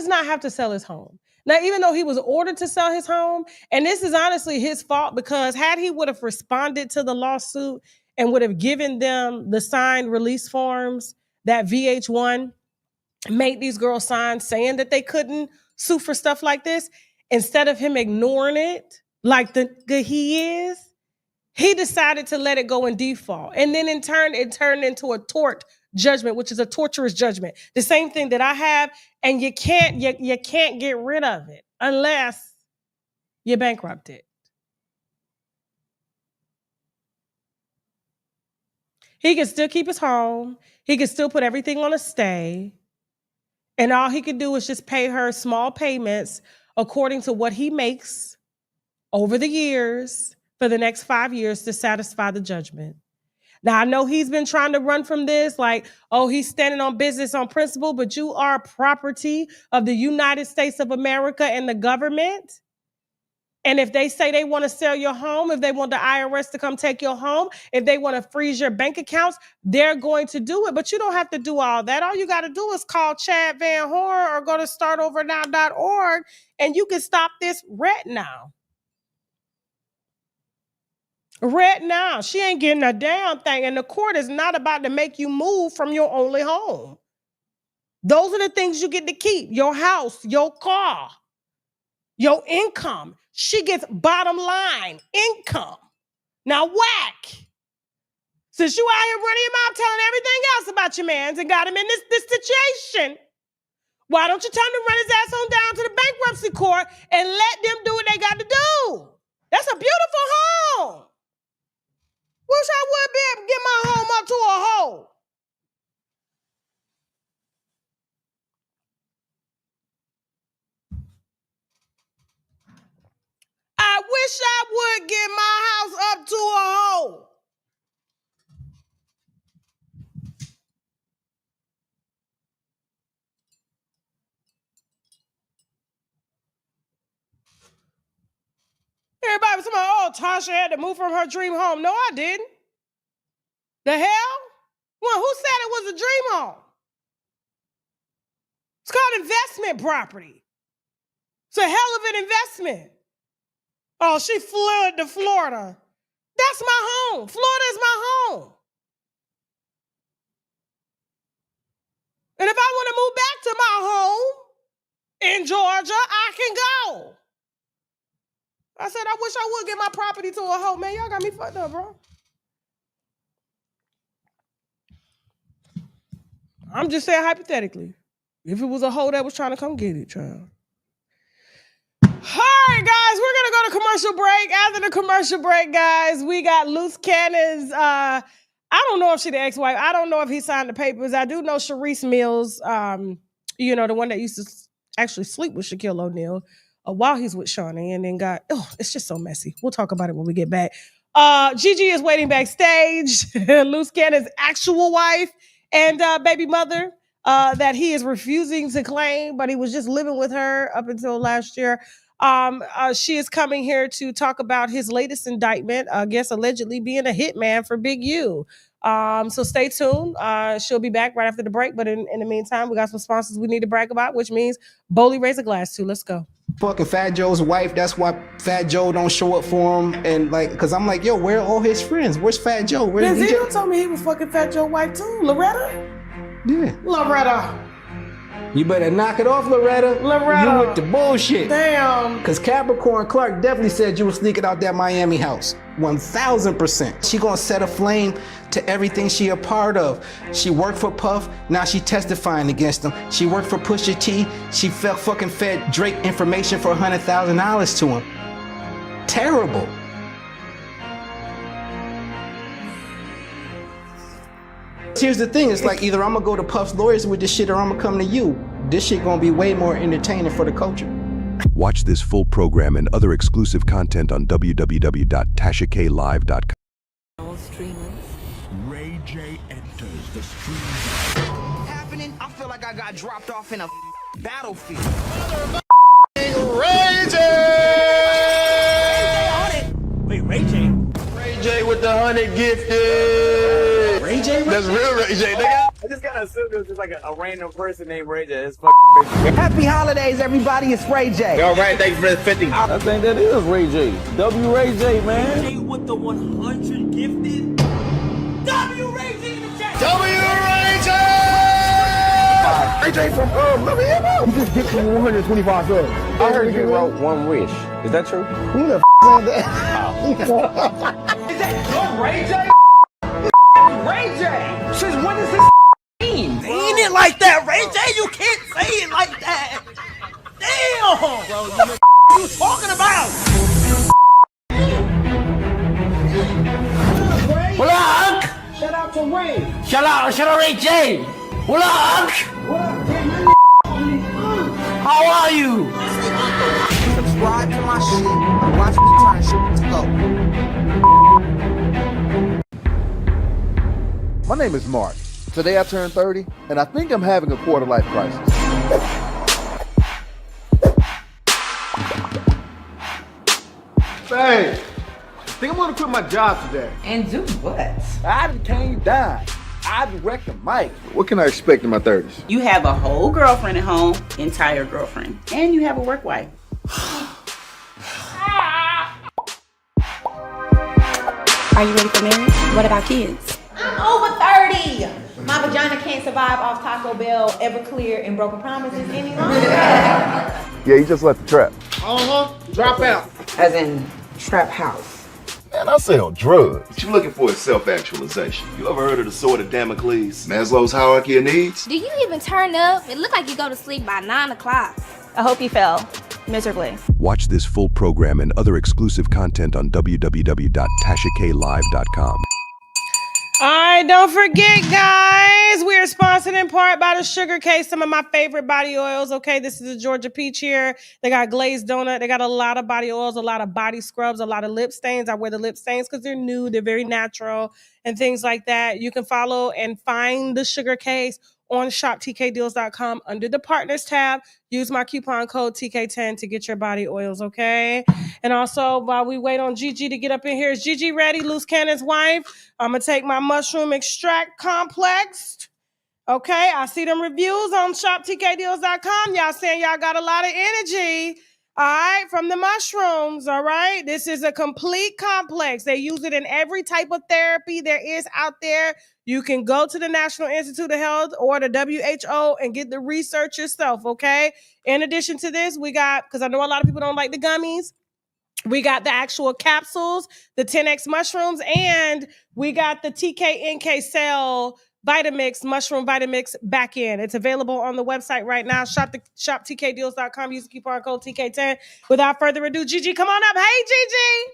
not have to sell his home. Now, even though he was ordered to sell his home, and this is honestly his fault because had he would have responded to the lawsuit and would have given them the signed release forms that VH1 made these girls sign saying that they couldn't sue for stuff like this, instead of him ignoring it like the he is, he decided to let it go in default. And then in turn, it turned into a tort judgment, which is a torturous judgment. The same thing that I have, and you can't get rid of it unless you bankrupt it. He can still keep his home. He can still put everything on a stay. And all he can do is just pay her small payments according to what he makes over the years for the next 5 years to satisfy the judgment. Now, I know he's been trying to run from this, like, oh, he's standing on business on principle, but you are property of the United States of America and the government. And if they say they want to sell your home, if they want the IRS to come take your home, if they want to freeze your bank accounts, they're going to do it. But you don't have to do all that. All you got to do is call Chad Van Horn or go to startovernow.org, and you can stop this right now. Right now, she ain't getting a damn thing. And the court is not about to make you move from your only home. Those are the things you get to keep. Your house, your car, your income. She gets bottom line income. Now whack. Since you out here running your mouth telling everything else about your mans and got him in this situation, why don't you tell him to run his ass on down to the bankruptcy court and let them do what they got to do? That's a beautiful home. Wish I would be able to get my home up to a hole. I wish I would get my house up to a hole. Everybody was talking about, oh, Tasha had to move from her dream home. No, I didn't. The hell? Well, who said it was a dream home? It's called investment property. It's a hell of an investment. Oh, she flew to Florida. That's my home. Florida is my home. And if I want to move back to my home in Georgia, I can go. I said, I wish I would get my property to a home. Man, y'all got me fucked up, bro. I'm just saying hypothetically. If it was a hoe that was trying to come get it, child. All right, guys, we're going to go to commercial break. After the commercial break, guys, we got Luce Cannon's, I don't know if she's the ex-wife. I don't know if he signed the papers. I do know Sharice Mills, the one that used to actually sleep with Shaquille O'Neal. while he's with Shawnee, and then it's just so messy. We'll talk about it when we get back. Gigi is waiting backstage. Luce Cannon's actual wife and baby mother that he is refusing to claim, but he was just living with her up until last year. She is coming here to talk about his latest indictment, I guess allegedly being a hitman for Big U. So stay tuned. She'll be back right after the break. But in the meantime, we got some sponsors we need to brag about, which means Bowley raise a glass to. Let's go. Fucking Fat Joe's wife. That's why Fat Joe don't show up for him. And like, cause I'm like, yo, where are all his friends? Where's Fat Joe? Where's Benzino told me he was fucking Fat Joe's wife too. Loretta? Yeah. Loretta. You better knock it off, Loretta. Loretta. You with the bullshit. Damn. Cause Capricorn Clark definitely said you were sneaking out that Miami house. 1000%. She gonna set a flame to everything she a part of. She worked for Puff, now she testifying against him. She worked for Pusha T, she fucking fed Drake information for $100,000 to him. Terrible. Here's the thing, it's like either I'm gonna go to Puff's lawyers with this shit or I'm gonna come to you. This shit gonna be way more entertaining for the culture. Watch this full program and other exclusive content on www.tashaklive.com. Ray J enters the stream. Happening? I feel like I got dropped off in a battlefield. Ray J! Wait, Ray J? Ray J with the 100 gifted. Ray J? That's real Ray J, nigga. I just kind of assumed it was just like a random person named Ray J. It's fucking Ray J. Happy holidays, everybody. It's Ray J. All right, thanks for the 50. I think that is Ray J. W Ray J, man. Ray J with the 100 gifted. W Ray J in the chat. W Ray J! Ray J from Love Him. He just gifted me 125 subs. I heard you wrote one wish. Is that true? Who the said that? Is that your Ray J? Ray J! Since when is this mean? Ain't it like that, Ray J? You can't say it like that. Damn! Bro, what you talking about? What up, Shout out to Ray. Shout out Ray J. What up, What up, man? How are you? Subscribe to my shit. Watch me turn shit to go. My name is Mark. Today I turned 30, and I think I'm having a quarter-life crisis. Hey, I think I'm gonna quit my job today. And do what? I became die. I direct the mic. What can I expect in my 30s? You have a whole girlfriend at home, entire girlfriend, and you have a work wife. Are you ready for marriage? What about kids? I'm over 30. My vagina can't survive off Taco Bell, Everclear, and broken promises any longer. Yeah, you just left the trap. Drop out. As in trap house. Man, I sell drugs. What you looking for is self-actualization. You ever heard of the sword of Damocles? Maslow's hierarchy of needs? Do you even turn up? It look like you go to sleep by 9 o'clock. I hope you fail miserably. Watch this full program and other exclusive content on www.tashaklive.com. All right, don't forget, guys, we are sponsored in part by the Sugar Case, some of my favorite body oils. Okay, this is a Georgia Peach here. They got glazed donut. They got a lot of body oils, a lot of body scrubs, a lot of lip stains. I wear the lip stains because they're new. They're very natural and things like that. You can follow and find the Sugar Case on shoptkdeals.com under the partners tab. Use my coupon code TK10 to get your body oils, okay? And also, while we wait on Gigi to get up in here, is Gigi ready? Luce Cannon's wife. I'm going to take my mushroom extract complex. Okay, I see them reviews on shoptkdeals.com. Y'all saying y'all got a lot of energy. All right, from the mushrooms, all right? This is a complete complex. They use it in every type of therapy there is out there. You can go to the National Institute of Health or the WHO and get the research yourself, okay? In addition to this, we got, because I know a lot of people don't like the gummies, we got the actual capsules, the 10X mushrooms, and we got the TK Cell Vitamix, mushroom Vitamix back in. It's available on the website right now. Shoptkdeals.com. Use the coupon code TK10. Without further ado, Gigi, come on up. Hey, Gigi.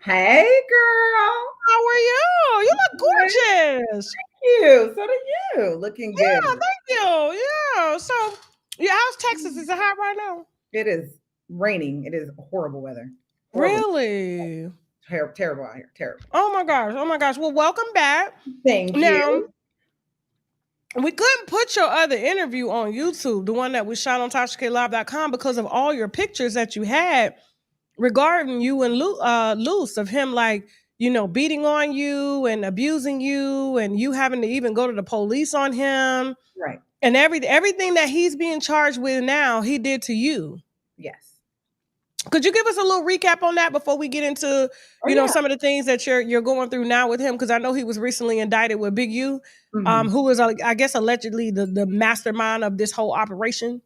Hey, girl. How are you? You look gorgeous. Thank you. So do you. Looking good. Yeah, thank you. Yeah. So, yeah, how's Texas? Is it hot right now? It is raining. It is horrible weather. Really? Terrible out here. Terrible. Oh my gosh. Oh my gosh. Well, welcome back. Thank Now, you. we couldn't put your other interview on YouTube, the one that was shot on TashaKLive.com, because of all your pictures that you had regarding you and Luce, of him, like, you know, beating on you and abusing you, and you having to even go to the police on him. Right. And everything that he's being charged with now, he did to you. Yes. Could you give us a little recap on that before we get into, you know, some of the things that you're going through now with him? Because I know he was recently indicted with Big U, who is, I guess, allegedly the mastermind of this whole operation.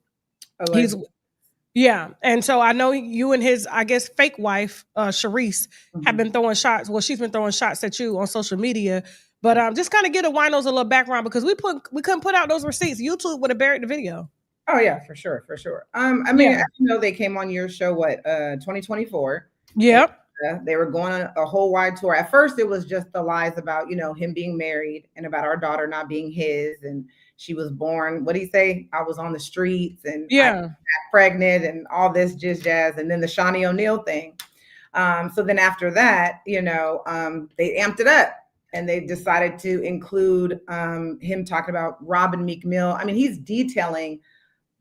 Yeah. And so I know you and his, I guess, fake wife, Sharice, have been throwing shots. Well, she's been throwing shots at you on social media. But just kind of give the winos a little background, because we couldn't put out those receipts. YouTube would have buried the video. Oh yeah, for sure. I mean, as you know, they came on your show 2024. Yep. They were going on a whole wide tour. At first, it was just the lies about, you know, him being married and about our daughter not being his, and she was born. What did he say? I was on the streets and I got pregnant and all this jazz. And then the Shawnee O'Neal thing. So then after that, you know, they amped it up. And they decided to include him talking about robbing Meek Mill. I mean, he's detailing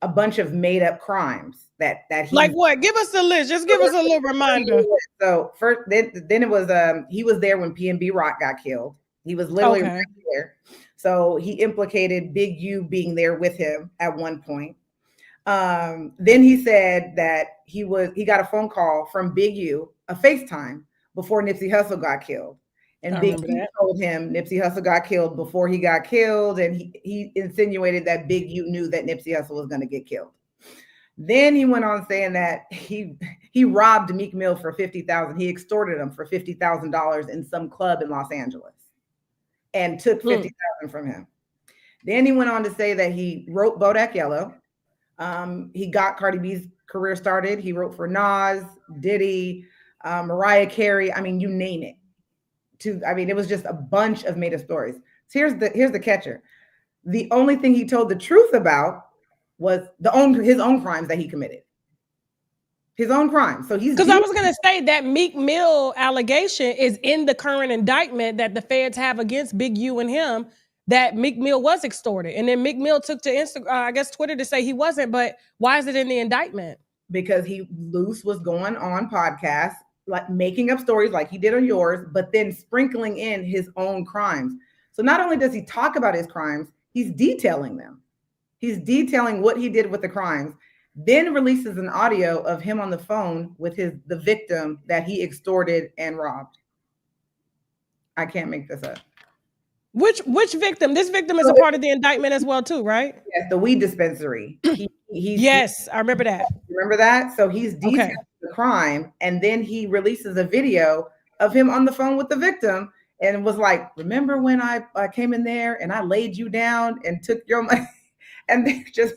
a bunch of made up crimes that he, like what? Give us the list. Just give us a little reminder. So first, then it was he was there when PNB Rock got killed. He was literally right there. So he implicated Big U being there with him at one point. Then he said that he got a phone call from Big U, a FaceTime, before Nipsey Hussle got killed. And Big U told him Nipsey Hussle got killed before he got killed. And he insinuated that Big U knew that Nipsey Hussle was going to get killed. Then he went on saying that he robbed Meek Mill for $50,000. He extorted him for $50,000 in some club in Los Angeles and took $50,000 from him. Then he went on to say that he wrote Bodak Yellow. He got Cardi B's career started. He wrote for Nas, Diddy, Mariah Carey. I mean, you name it. It was just a bunch of made up stories. So here's the catcher. The only thing he told the truth about was his own crimes that he committed. His own crimes. So he's, because I was gonna say that Meek Mill allegation is in the current indictment that the feds have against Big U and him, that Meek Mill was extorted. And then Meek Mill took to Instagram, Twitter, to say he wasn't. But why is it in the indictment? Because Luce was going on podcasts, like making up stories like he did on yours, but then sprinkling in his own crimes. So not only does he talk about his crimes, he's detailing them. He's detailing what he did with the crimes, then releases an audio of him on the phone with the victim that he extorted and robbed. I can't make this up. Which victim? This victim is a part of the indictment as well too, right? Yes, the weed dispensary. Yes, I remember that. Remember that? So he's detailing the crime, and then he releases a video of him on the phone with the victim and was like, remember when I came in there and I laid you down and took your money? And they just,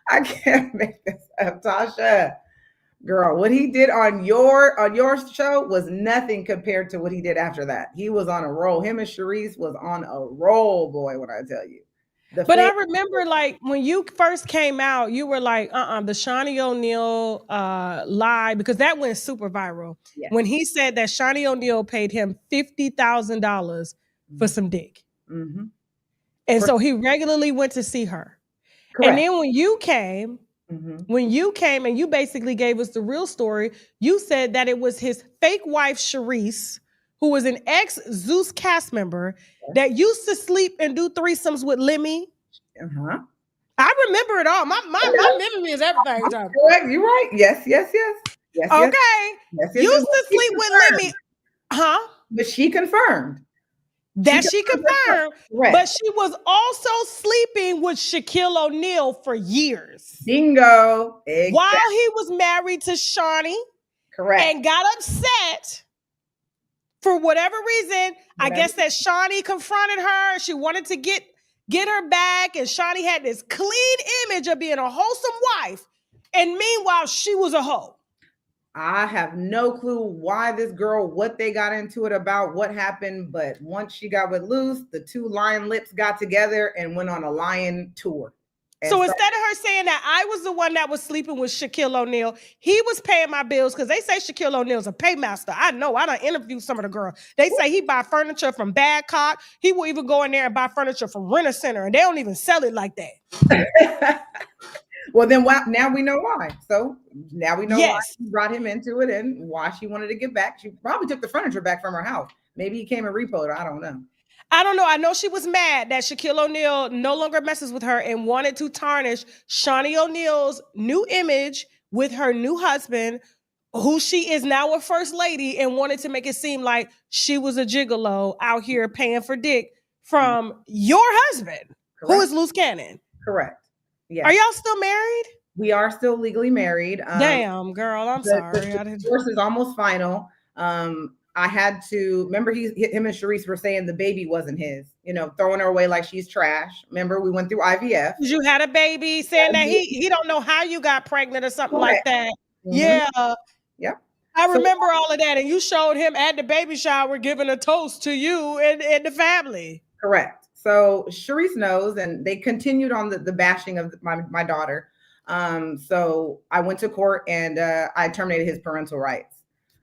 I can't make this up, Tasha. Girl, what he did on your show was nothing compared to what he did after that. He was on a roll. Him and Sharice was on a roll, boy, when I tell you. But I remember, like, when you first came out, you were like, the Shawnee O'Neal lie, because that went super viral. Yes. When he said that Shawnee O'Neal paid him $50,000 for some dick. Mm-hmm. And so he regularly went to see her. Correct. And then when you came, and you basically gave us the real story, you said that it was his fake wife, Sharice, who was an ex-Zeus cast member that used to sleep and do threesomes with Lemmy. Uh-huh. I remember it all. My memory is everything. Correct. You're right. Yes. Okay. Yes, used to sleep with Lemmy. Huh? But she confirmed. She confirmed. Right. But she was also sleeping with Shaquille O'Neal for years. Bingo. Exactly. While he was married to Shawnee. Correct. And got upset. For whatever reason, I guess that Shawnee confronted her. She wanted to get her back, and Shawnee had this clean image of being a wholesome wife. And meanwhile, she was a hoe. I have no clue why this girl, what they got into it about, what happened. But once she got with Luce, the two lion lips got together and went on a lion tour. So instead of her saying that I was the one that was sleeping with Shaquille O'Neal, he was paying my bills because they say Shaquille O'Neal's a paymaster. I know. I done interviewed some of the girls. They say he buy furniture from Badcock. He will even go in there and buy furniture from Rent-A-Center, and they don't even sell it like that. Well, then now we know why. So now we know why she brought him into it and why she wanted to get back. She probably took the furniture back from her house. Maybe he came and repoed it. I don't know. I don't know. I know she was mad that Shaquille O'Neal no longer messes with her and wanted to tarnish Shawnee O'Neal's new image with her new husband, who she is now a first lady, and wanted to make it seem like she was a gigolo out here paying for dick from your husband, who is Luce Cannon. Correct. Yeah. Are y'all still married? We are still legally married. Damn, girl, I'm sorry. The divorce is almost final. I had to remember him and Sharice were saying the baby wasn't his, throwing her away like she's trash. Remember, we went through IVF. You had a baby, saying that he don't know how you got pregnant or something like that. Mm-hmm. Yeah. Yep. I remember all of that. And you showed him at the baby shower giving a toast to you and the family. Correct. So Sharice knows, and they continued on the bashing of my daughter. So I went to court and I terminated his parental rights.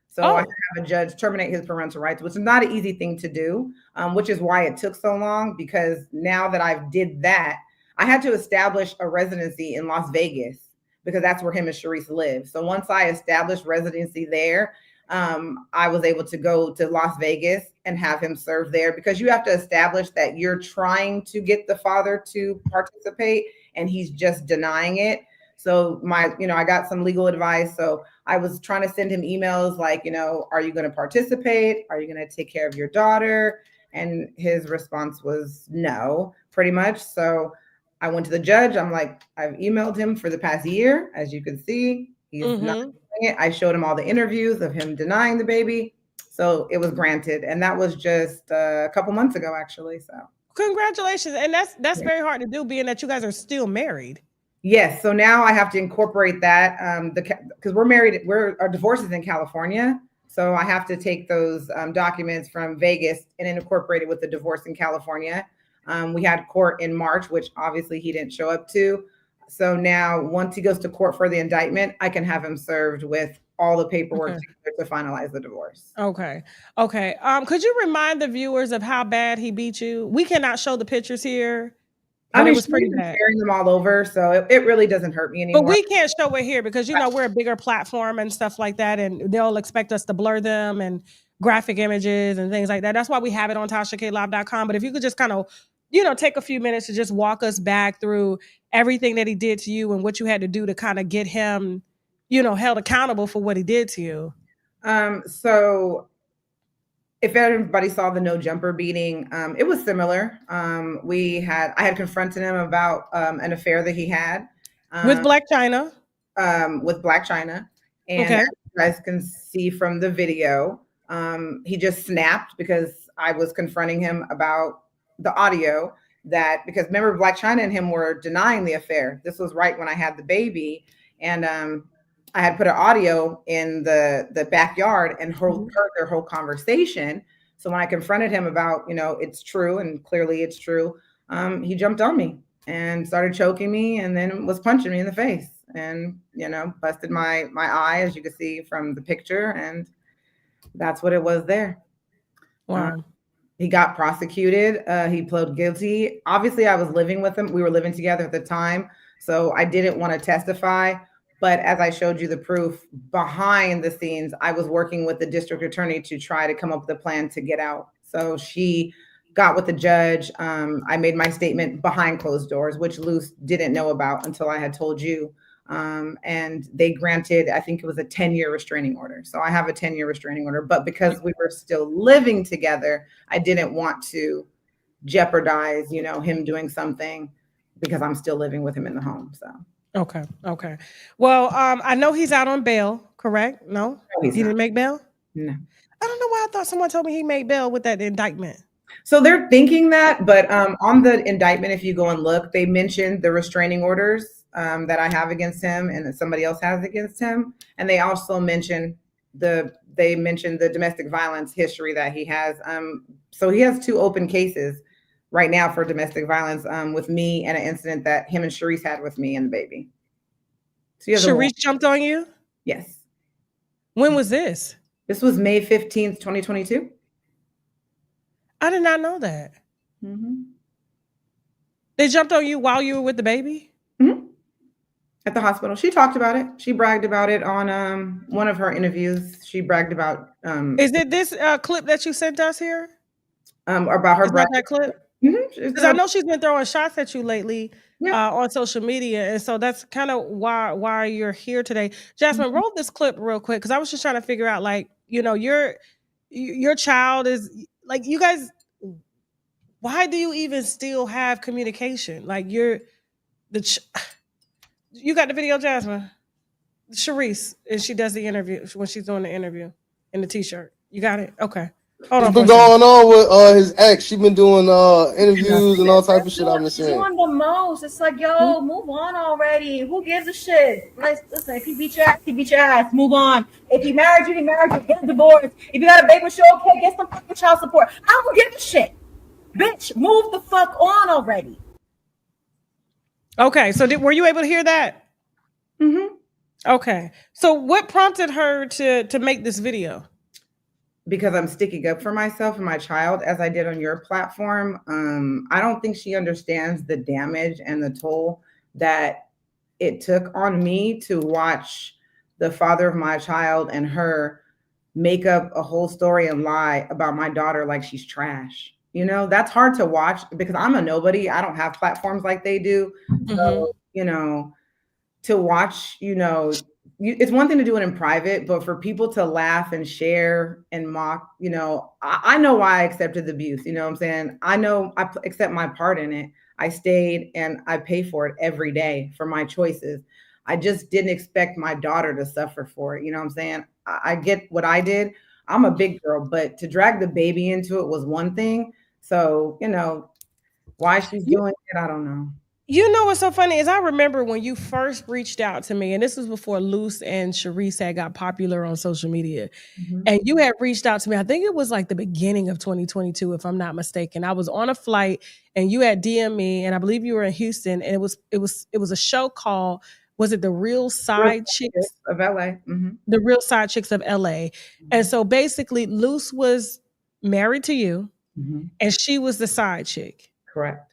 So I have a judge terminate his parental rights, which is not an easy thing to do, which is why it took so long, because now that I've did that, I had to establish a residency in Las Vegas because that's where him and Sharice live. So once I established residency there, I was able to go to Las Vegas and have him serve there, because you have to establish that you're trying to get the father to participate and he's just denying it. So I got some legal advice. So I was trying to send him emails like, are you going to participate? Are you going to take care of your daughter? And his response was no, pretty much. So I went to the judge. I'm like, I've emailed him for the past year. As you can see, he's not doing it. I showed him all the interviews of him denying the baby. So it was granted. And that was just a couple months ago, actually. So congratulations. And that's very hard to do, being that you guys are still married. Yes. So now I have to incorporate that because we're married. Our divorce is in California. So I have to take those documents from Vegas and incorporate it with the divorce in California. We had court in March, which obviously he didn't show up to. So now once he goes to court for the indictment, I can have him served with all the paperwork to finalize the divorce. Okay. Could you remind the viewers of how bad he beat you? We cannot show the pictures here. I mean, it was pretty bad. Sharing them all over, so it really doesn't hurt me anymore. But we can't show it here because we're a bigger platform and stuff like that, and they'll expect us to blur them and graphic images and things like that. That's why we have it on TashaKLive.com. But if you could just kind of, take a few minutes to just walk us back through everything that he did to you and what you had to do to kind of get him, held accountable for what he did to you. So if everybody saw the no jumper beating, it was similar. I had confronted him about an affair that he had with Black China. And as you guys can see from the video, he just snapped because I was confronting him about the audio because remember, Black China and him were denying the affair. This was right when I had the baby, and I had put an audio in the backyard and heard their whole conversation. So when I confronted him about, it's true, and clearly it's true, he jumped on me and started choking me and then was punching me in the face and, busted my eye, as you can see from the picture. And that's what it was there. Wow. He got prosecuted. He pled guilty. Obviously, I was living with him. We were living together at the time. So I didn't want to testify. But as I showed you the proof behind the scenes, I was working with the district attorney to try to come up with a plan to get out. So she got with the judge. I made my statement behind closed doors, which Luce didn't know about until I had told you. And they granted, I think it was a 10-year restraining order. So I have a 10-year restraining order. But because we were still living together, I didn't want to jeopardize, him doing something because I'm still living with him in the home. So. Okay. Well, I know he's out on bail, correct? No, he didn't make bail? No. I don't know why I thought someone told me he made bail with that indictment. So they're thinking that, but on the indictment, if you go and look, they mentioned the restraining orders that I have against him and that somebody else has against him. And they also mentioned the domestic violence history that he has. So he has 2 open cases right now for domestic violence with me and an incident that him and Sharice had with me and the baby. So Sharice jumped on you? Yes. When was this? This was May 15th, 2022. I did not know that. Mm-hmm. They jumped on you while you were with the baby? Mm-hmm. At the hospital. She talked about it. She bragged about it on one of her interviews. She bragged about Is it this clip that you sent us here? About her bragging. That clip? Mm-hmm. Because I know she's been throwing shots at you lately on social media, and so that's kind of why you're here today. Jasmine, roll this clip real quick because I was just trying to figure out, like, you know, your child is like, you guys. Why do you even still have communication? Like, you got the video, Jasmine? Sharice, and she does the interview when she's doing the interview in the t-shirt. You got it? Okay. Hold on. What's been going on with his ex? She been doing interviews and all type of shit. I'm saying. Doing the most. It's like, yo, move on already. Who gives a shit? Listen, if he beat your ass, he beat your ass. Move on. If he married you, he married you. Get a divorce. If you got a baby show, okay, get some fucking child support. I don't give a shit. Bitch, move the fuck on already. Okay, so were you able to hear that? Mm-hmm. Okay. So what prompted her to make this video? Because I'm sticking up for myself and my child, as I did on your platform. I don't think she understands the damage and the toll that it took on me to watch the father of my child and her make up a whole story and lie about my daughter like she's trash. You know, that's hard to watch because I'm a nobody. I don't have platforms like they do. So, you know, to watch, you know, it's one thing to do it in private, but for people to laugh and share and mock, you know, I know why I accepted the abuse. You know what I'm saying? I know I accept my part in it. I stayed and I pay for it every day for my choices. I just didn't expect my daughter to suffer for it. You know what I'm saying? I get what I did. I'm a big girl, but to drag the baby into it was one thing. So, you know, why she's doing it, I don't know. You know what's so funny is I remember when you first reached out to me, and this was before Luce and Sharice had got popular on social media. And you had reached out to me. I think it was like the beginning of 2022, if I'm not mistaken. I was on a flight and you had DM'd me, and I believe you were in Houston, and it was a show called, was it The Real Side Chicks of LA? The Real Side Chicks of LA. And so basically Luce was married to you and she was the side chick. Correct.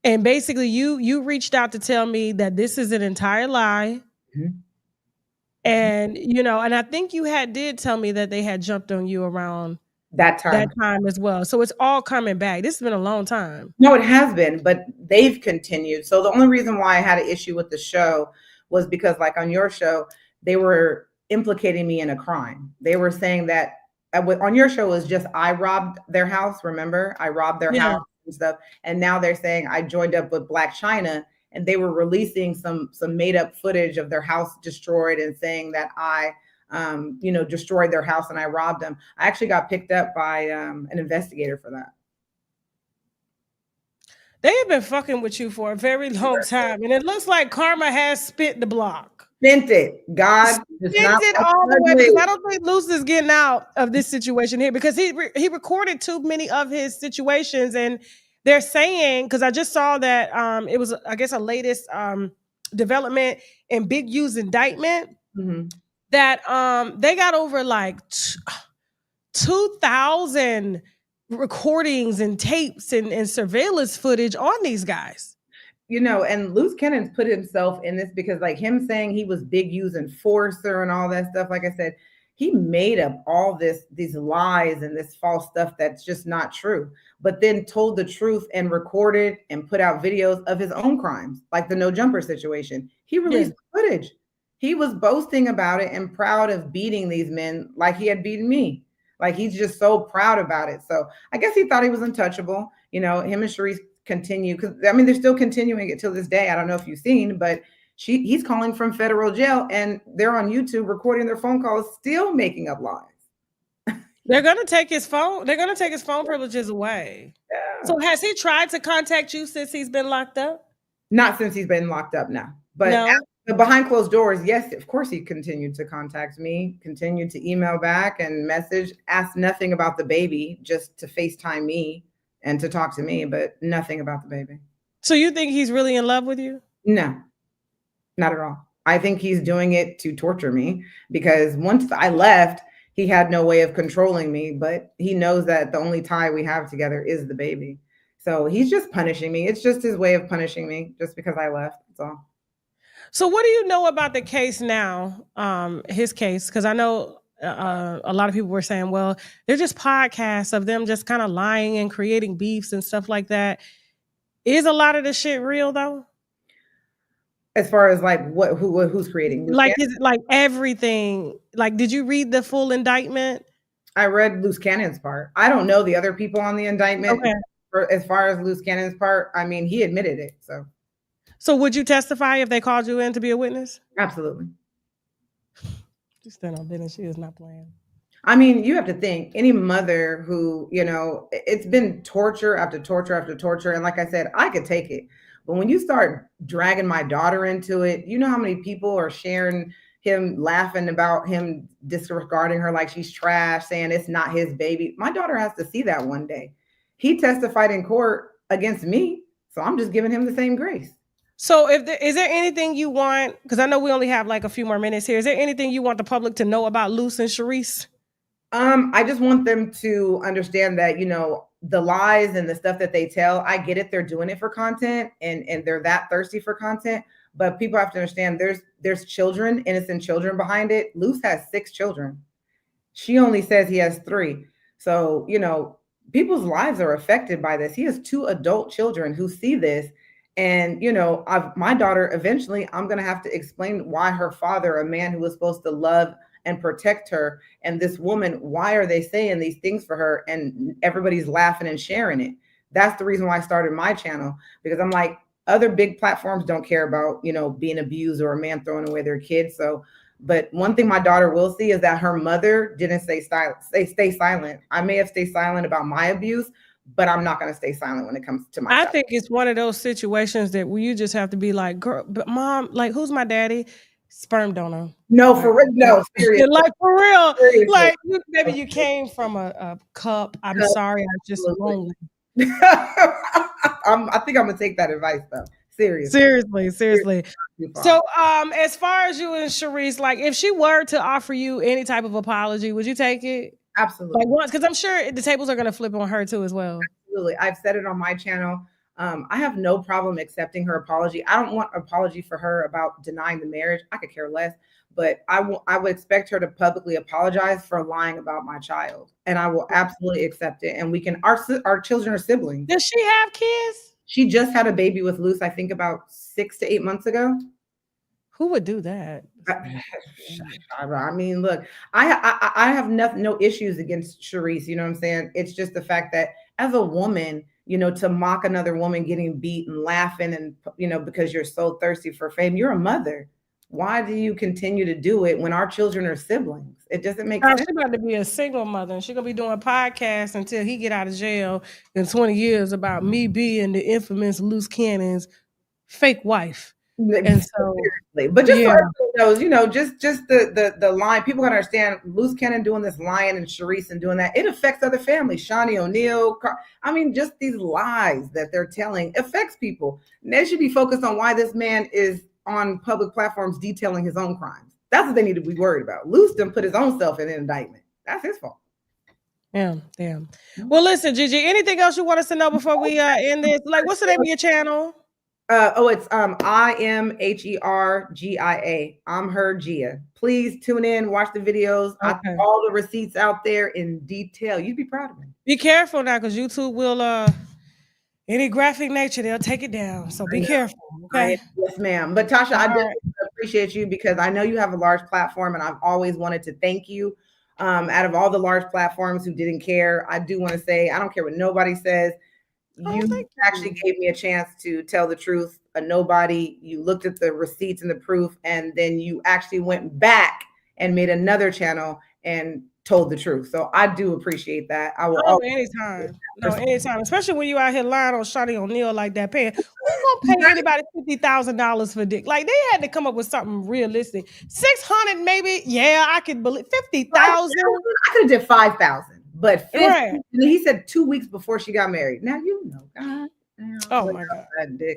And basically you reached out to tell me that this is an entire lie. And, you know, and I think you did tell me that they had jumped on you around that time as well. So it's all coming back. This has been a long time. No, it has been, but they've continued. So the only reason why I had an issue with the show was because, like, on your show, they were implicating me in a crime. They were saying that on your show was just I robbed their house. Remember, I robbed their house and stuff. And now they're saying I joined up with Black China, and they were releasing some made up footage of their house destroyed and saying that I, you know, destroyed their house and I robbed them. I actually got picked up by an investigator for that. They have been fucking with you for a very long time, and it looks like karma has spit the block. Spent it. God spent it all the way, because I don't think Luce is getting out of this situation here, because he recorded too many of his situations, and they're saying, because I just saw that it was, I guess, a latest development in Big U's indictment, that they got over like 2,000 recordings and tapes and surveillance footage on these guys. You know, and Luce Cannon's put himself in this because, like, him saying he was Big U's enforcer and all that stuff, like I said, he made up all these lies and this false stuff that's just not true, but then told the truth and recorded and put out videos of his own crimes, like the No Jumper situation. He released footage. He was boasting about it and proud of beating these men like he had beaten me. Like, he's just so proud about it. So I guess he thought he was untouchable. You know, him and Sharice continue, because I mean, they're still continuing it till this day. I don't know if you've seen, but he's calling from federal jail, and they're on YouTube recording their phone calls, still making up lies. They're gonna take his phone. They're gonna take his phone privileges away. Yeah. So has he tried to contact you since he's been locked up? Not since he's been locked up, no. But behind closed doors, yes, of course, he continued to contact me, continued to email back and message, asked nothing about the baby, just to FaceTime me and to talk to me, but nothing about the baby. So you think he's really in love with you? No, not at all. I think he's doing it to torture me because once I left, he had no way of controlling me, but he knows that the only tie we have together is the baby. So he's just punishing me. It's just his way of punishing me just because I left. That's all. So what do you know about the case now, his case? Because I know a lot of people were saying, well, they're just podcasts of them just kind of lying and creating beefs and stuff like that. Is a lot of this shit real though? As far as like who's creating? Like, is it like everything? Like, did you read the full indictment? I read Luce Cannon's part. I don't know the other people on the indictment. Okay. As far as Luce Cannon's part, I mean, he admitted it. So would you testify if they called you in to be a witness? Absolutely. She's still on business. She is not playing. I mean, you have to think any mother who, it's been torture after torture after torture. And like I said, I could take it. But when you start dragging my daughter into it, you know how many people are sharing him, laughing about him, disregarding her like she's trash, saying it's not his baby. My daughter has to see that one day. He testified in court against me. So I'm just giving him the same grace. So is there anything you want, because I know we only have like a few more minutes here. Is there anything you want the public to know about Luce and Sharice? I just want them to understand that, the lies and the stuff that they tell, I get it. They're doing it for content and they're that thirsty for content. But people have to understand there's children, innocent children behind it. Luce has 6 children. She only says he has 3. So, people's lives are affected by this. He has 2 adult children who see this. And, my daughter, eventually, I'm going to have to explain why her father, a man who was supposed to love and protect her, and this woman, why are they saying these things for her? And everybody's laughing and sharing it. That's the reason why I started my channel, because I'm like, other big platforms don't care about, being abused or a man throwing away their kids. So, but one thing my daughter will see is that her mother didn't stay silent. I may have stayed silent about my abuse, but I'm not going to stay silent when it comes to my I child. think it's one of those situations that where you just have to be like, girl, but mom, like, who's my daddy? Sperm donor. No, for real. No, seriously. Like, for real. Seriously. Like, maybe you came from a cup. I'm sorry. I'm just lonely. I think I'm going to take that advice, though. Seriously. So, as far as you and Sharice, like, if she were to offer you any type of apology, would you take it? Absolutely. Like once, because I'm sure the tables are going to flip on her too as well. Absolutely. I've said it on my channel. I have no problem accepting her apology. I don't want an apology for her about denying the marriage. I could care less. But I would expect her to publicly apologize for lying about my child. And I will absolutely accept it. And we can, our children are siblings. Does she have kids? She just had a baby with Luce, I think about 6 to 8 months ago. Who would do that? I mean, look, I have no issues against Sharice. You know what I'm saying? It's just the fact that as a woman, to mock another woman getting beat and laughing and, because you're so thirsty for fame, you're a mother. Why do you continue to do it when our children are siblings? It doesn't make sense. She's about to be a single mother, and she's going to be doing podcasts until he get out of jail in 20 years about me being the infamous Luce Cannon's fake wife. And so, but just so everyone knows, just the line, people gotta understand Luce Cannon doing this lying and Sharice and doing that, it affects other families. Shawnee O'Neal, just these lies that they're telling affects people. And they should be focused on why this man is on public platforms detailing his own crimes. That's what they need to be worried about. Luce done put his own self in an indictment. That's his fault. Damn. Well, listen, Gigi, anything else you want us to know before we end this? Like, what's the name of your channel? It's I am HERGIA. I'm her Gia. Please tune in, watch the videos. I put all the receipts out there in detail. You'd be proud of me. Be careful now, because YouTube will any graphic nature, they'll take it down. So be careful. Okay. Yes, ma'am. But Tasha, I do appreciate you because I know you have a large platform, and I've always wanted to thank you. Out of all the large platforms who didn't care, I do want to say I don't care what nobody says. You actually gave me a chance to tell the truth. Nobody, you looked at the receipts and the proof, and then you actually went back and made another channel and told the truth. So I do appreciate that. I will anytime. Especially when you out here lying on Shawnee O'Neal like that. Who's gonna pay anybody $50,000 for dick? Like, they had to come up with something realistic. 600 maybe. Yeah, I could believe 50,000. I could have did 5,000. but he said 2 weeks before she got married. Now you know, God. Oh my God!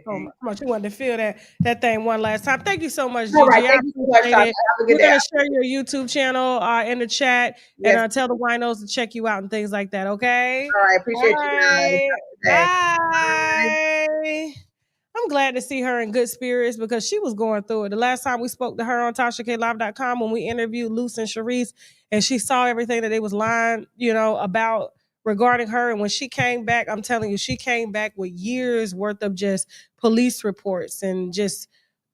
Oh my God! You wanted to feel that thing one last time. Thank you so much, Gigi. All right, thank you so much, Tasha. Have a good We're day. gonna share your YouTube channel in the chat, and tell the winos to check you out and things like that. Okay. All right, appreciate you guys. Bye. I'm glad to see her in good spirits because she was going through it. The last time we spoke to her on TashaKLive.com when we interviewed Luce and Sharice, and she saw everything that they was lying, about regarding her. And when she came back, I'm telling you, she came back with years worth of just police reports and just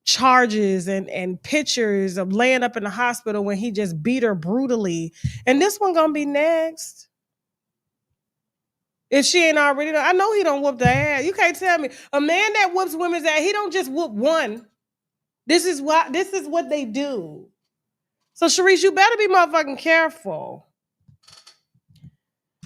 charges and pictures of laying up in the hospital when he just beat her brutally. And this one gonna be next. If she ain't already done, I know he don't whoop the ass. You can't tell me. A man that whoops women's ass, he don't just whoop one. This is what they do. So Sharice, you better be motherfucking careful.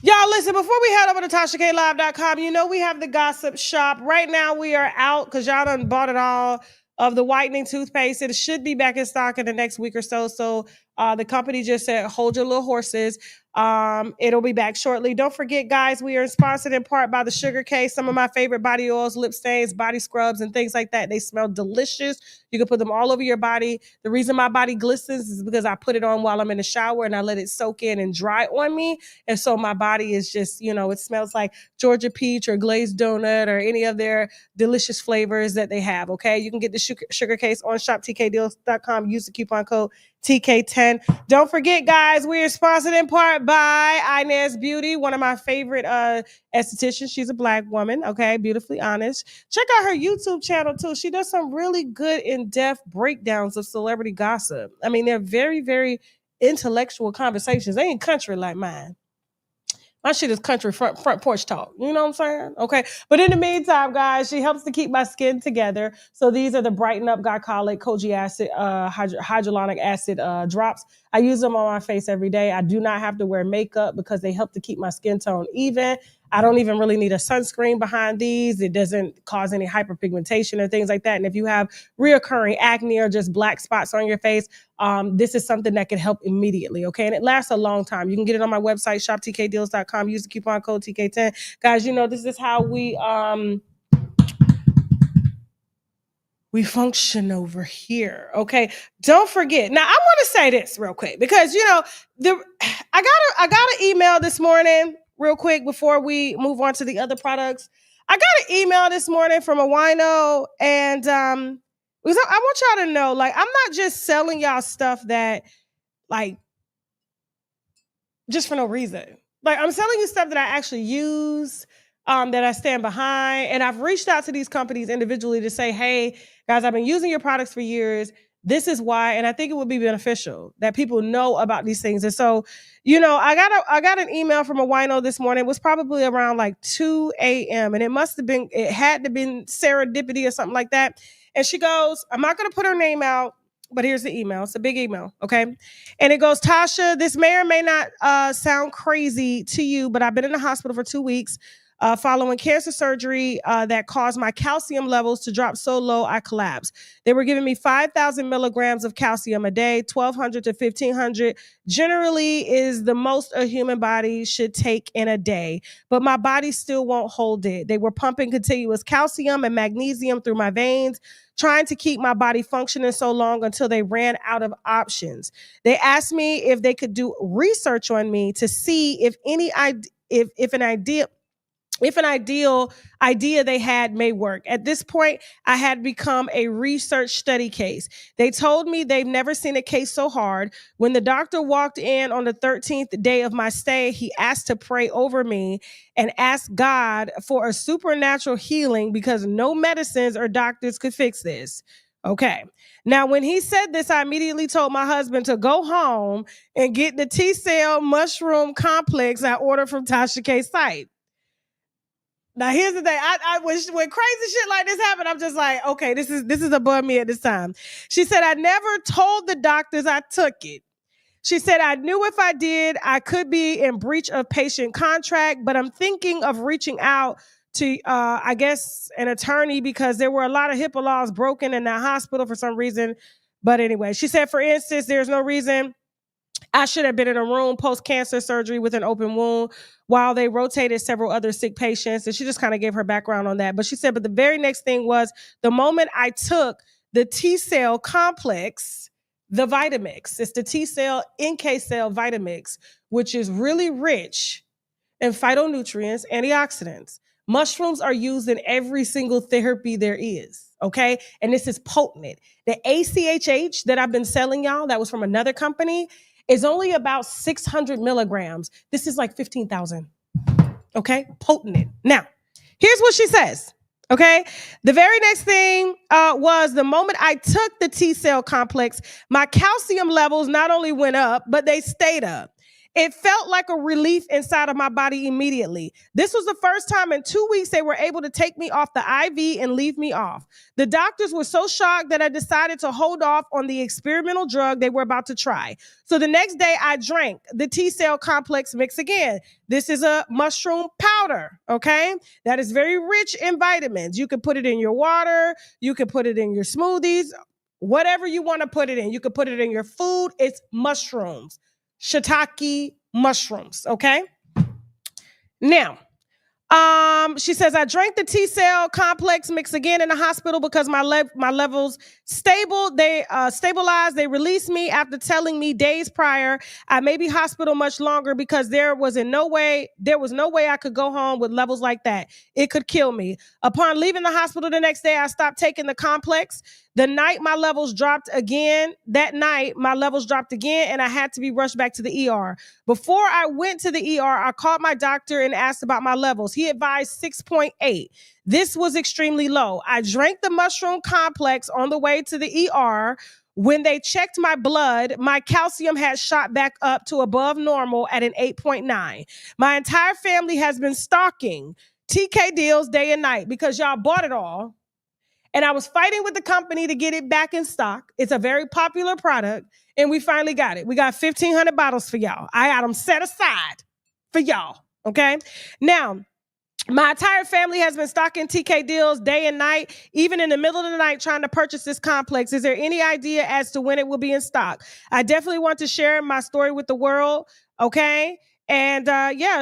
Y'all, listen, before we head over to TashaKLive.com, we have the gossip shop. Right now we are out because y'all done bought it all of the whitening toothpaste. It should be back in stock in the next week or so. So the company just said, hold your little horses. It'll be back shortly. Don't forget, guys, we are sponsored in part by the Sugar Case. Some of my favorite body oils, lip stains, body scrubs, and things like that. They smell delicious. You can put them all over your body. The reason my body glistens is because I put it on while I'm in the shower and I let it soak in and dry on me. And so my body is just, it smells like Georgia peach or glazed donut or any of their delicious flavors that they have. Okay. You can get the Sugar Case on shoptkdeals.com. Use the coupon code TK10. Don't forget, guys, we are sponsored in part by Inez Beauty, one of my favorite estheticians. She's a Black woman, okay, beautifully honest. Check out her YouTube channel too. She does some really good in-depth breakdowns of celebrity gossip. I mean, they're very, very intellectual conversations. They ain't country like mine. My shit is country front porch talk. You know what I'm saying? Okay. But in the meantime, guys, she helps to keep my skin together. So these are the Brighten Up Glycolic Koji acid, hydrolonic acid drops. I use them on my face every day. I do not have to wear makeup because they help to keep my skin tone even. I don't even really need a sunscreen behind these. It doesn't cause any hyperpigmentation or things like that. And if you have reoccurring acne or just black spots on your face, this is something that can help immediately, okay? And it lasts a long time. You can get it on my website, shoptkdeals.com. Use the coupon code TK10. Guys, this is how we function over here, okay? Don't forget. Now, I want to say this real quick because, I got an email this morning real quick before we move on to the other products. I got an email this morning from a wino, and I want y'all to know, I'm not just selling y'all stuff that, just for no reason. I'm selling you stuff that I actually use, that I stand behind, and I've reached out to these companies individually to say, hey, guys, I've been using your products for years. This is why, and I think it would be beneficial that people know about these things. And so, I got an email from a wino this morning. It was probably around 2 a.m. and it had to have been serendipity or something like that. And she goes, I'm not going to put her name out, but here's the email. It's a big email, okay? And it goes, Tasha, this may or may not sound crazy to you, but I've been in the hospital for 2 weeks. Following cancer surgery that caused my calcium levels to drop so low, I collapsed. They were giving me 5,000 milligrams of calcium a day, 1,200 to 1,500 generally is the most a human body should take in a day, but my body still won't hold it. They were pumping continuous calcium and magnesium through my veins, trying to keep my body functioning so long until they ran out of options. They asked me if they could do research on me to see if an ideal idea they had may work. At this point, I had become a research study case. They told me they've never seen a case so hard. When the doctor walked in on the 13th day of my stay, he asked to pray over me and ask God for a supernatural healing because no medicines or doctors could fix this. Okay. Now, when he said this, I immediately told my husband to go home and get the T-cell mushroom complex I ordered from Tasha K's site. Now, here's the thing. I wish when crazy shit like this happened, I'm just like, okay, this is above me at this time. She said, I never told the doctors I took it. She said, I knew if I did, I could be in breach of patient contract, but I'm thinking of reaching out to, I guess, an attorney because there were a lot of HIPAA laws broken in that hospital for some reason. But anyway, she said, for instance, there's no reason I should have been in a room post-cancer surgery with an open wound while they rotated several other sick patients. And she just kind of gave her background on that. But she said, but the very next thing was the moment I took the T-cell complex, the Vitamix. It's the T-cell NK cell Vitamix, which is really rich in phytonutrients, antioxidants. Mushrooms are used in every single therapy there is, okay? And this is potent. The ACHH that I've been selling y'all, that was from another company, is only about 600 milligrams. This is like 15,000, okay? Potent. Now, here's what she says, okay? The very next thing was the moment I took the T-cell complex, my calcium levels not only went up, but they stayed up. It felt like a relief inside of my body immediately. This was the first time in 2 weeks they were able to take me off the IV and leave me off. The doctors were so shocked that I decided to hold off on the experimental drug they were about to try. So the next day I drank the T-cell complex mix again. This is a mushroom powder, okay? That is very rich in vitamins. You can put it in your water. You can put it in your smoothies, whatever you want to put it in. You can put it in your food. It's mushrooms. Shiitake mushrooms, okay? Now, she says, I drank the T-cell complex mix again in the hospital because my levels stabilized. They released me after telling me days prior I may be hospital much longer because there was no way I could go home with levels like that. It could kill me. Upon leaving the hospital the next day, I stopped taking the complex. That night, my levels dropped again, and I had to be rushed back to the ER. Before I went to the ER, I called my doctor and asked about my levels. He advised 6.8. This was extremely low. I drank the mushroom complex on the way to the ER. When they checked my blood, my calcium had shot back up to above normal at an 8.9. My entire family has been stalking TK deals day and night because y'all bought it all. And I was fighting with the company to get it back in stock. It's a very popular product, and we finally got it. We got 1,500 bottles for y'all. I got them set aside for y'all, okay? Now, my entire family has been stocking TK deals day and night, even in the middle of the night trying to purchase this complex. Is there any idea as to when it will be in stock? I definitely want to share my story with the world, okay? And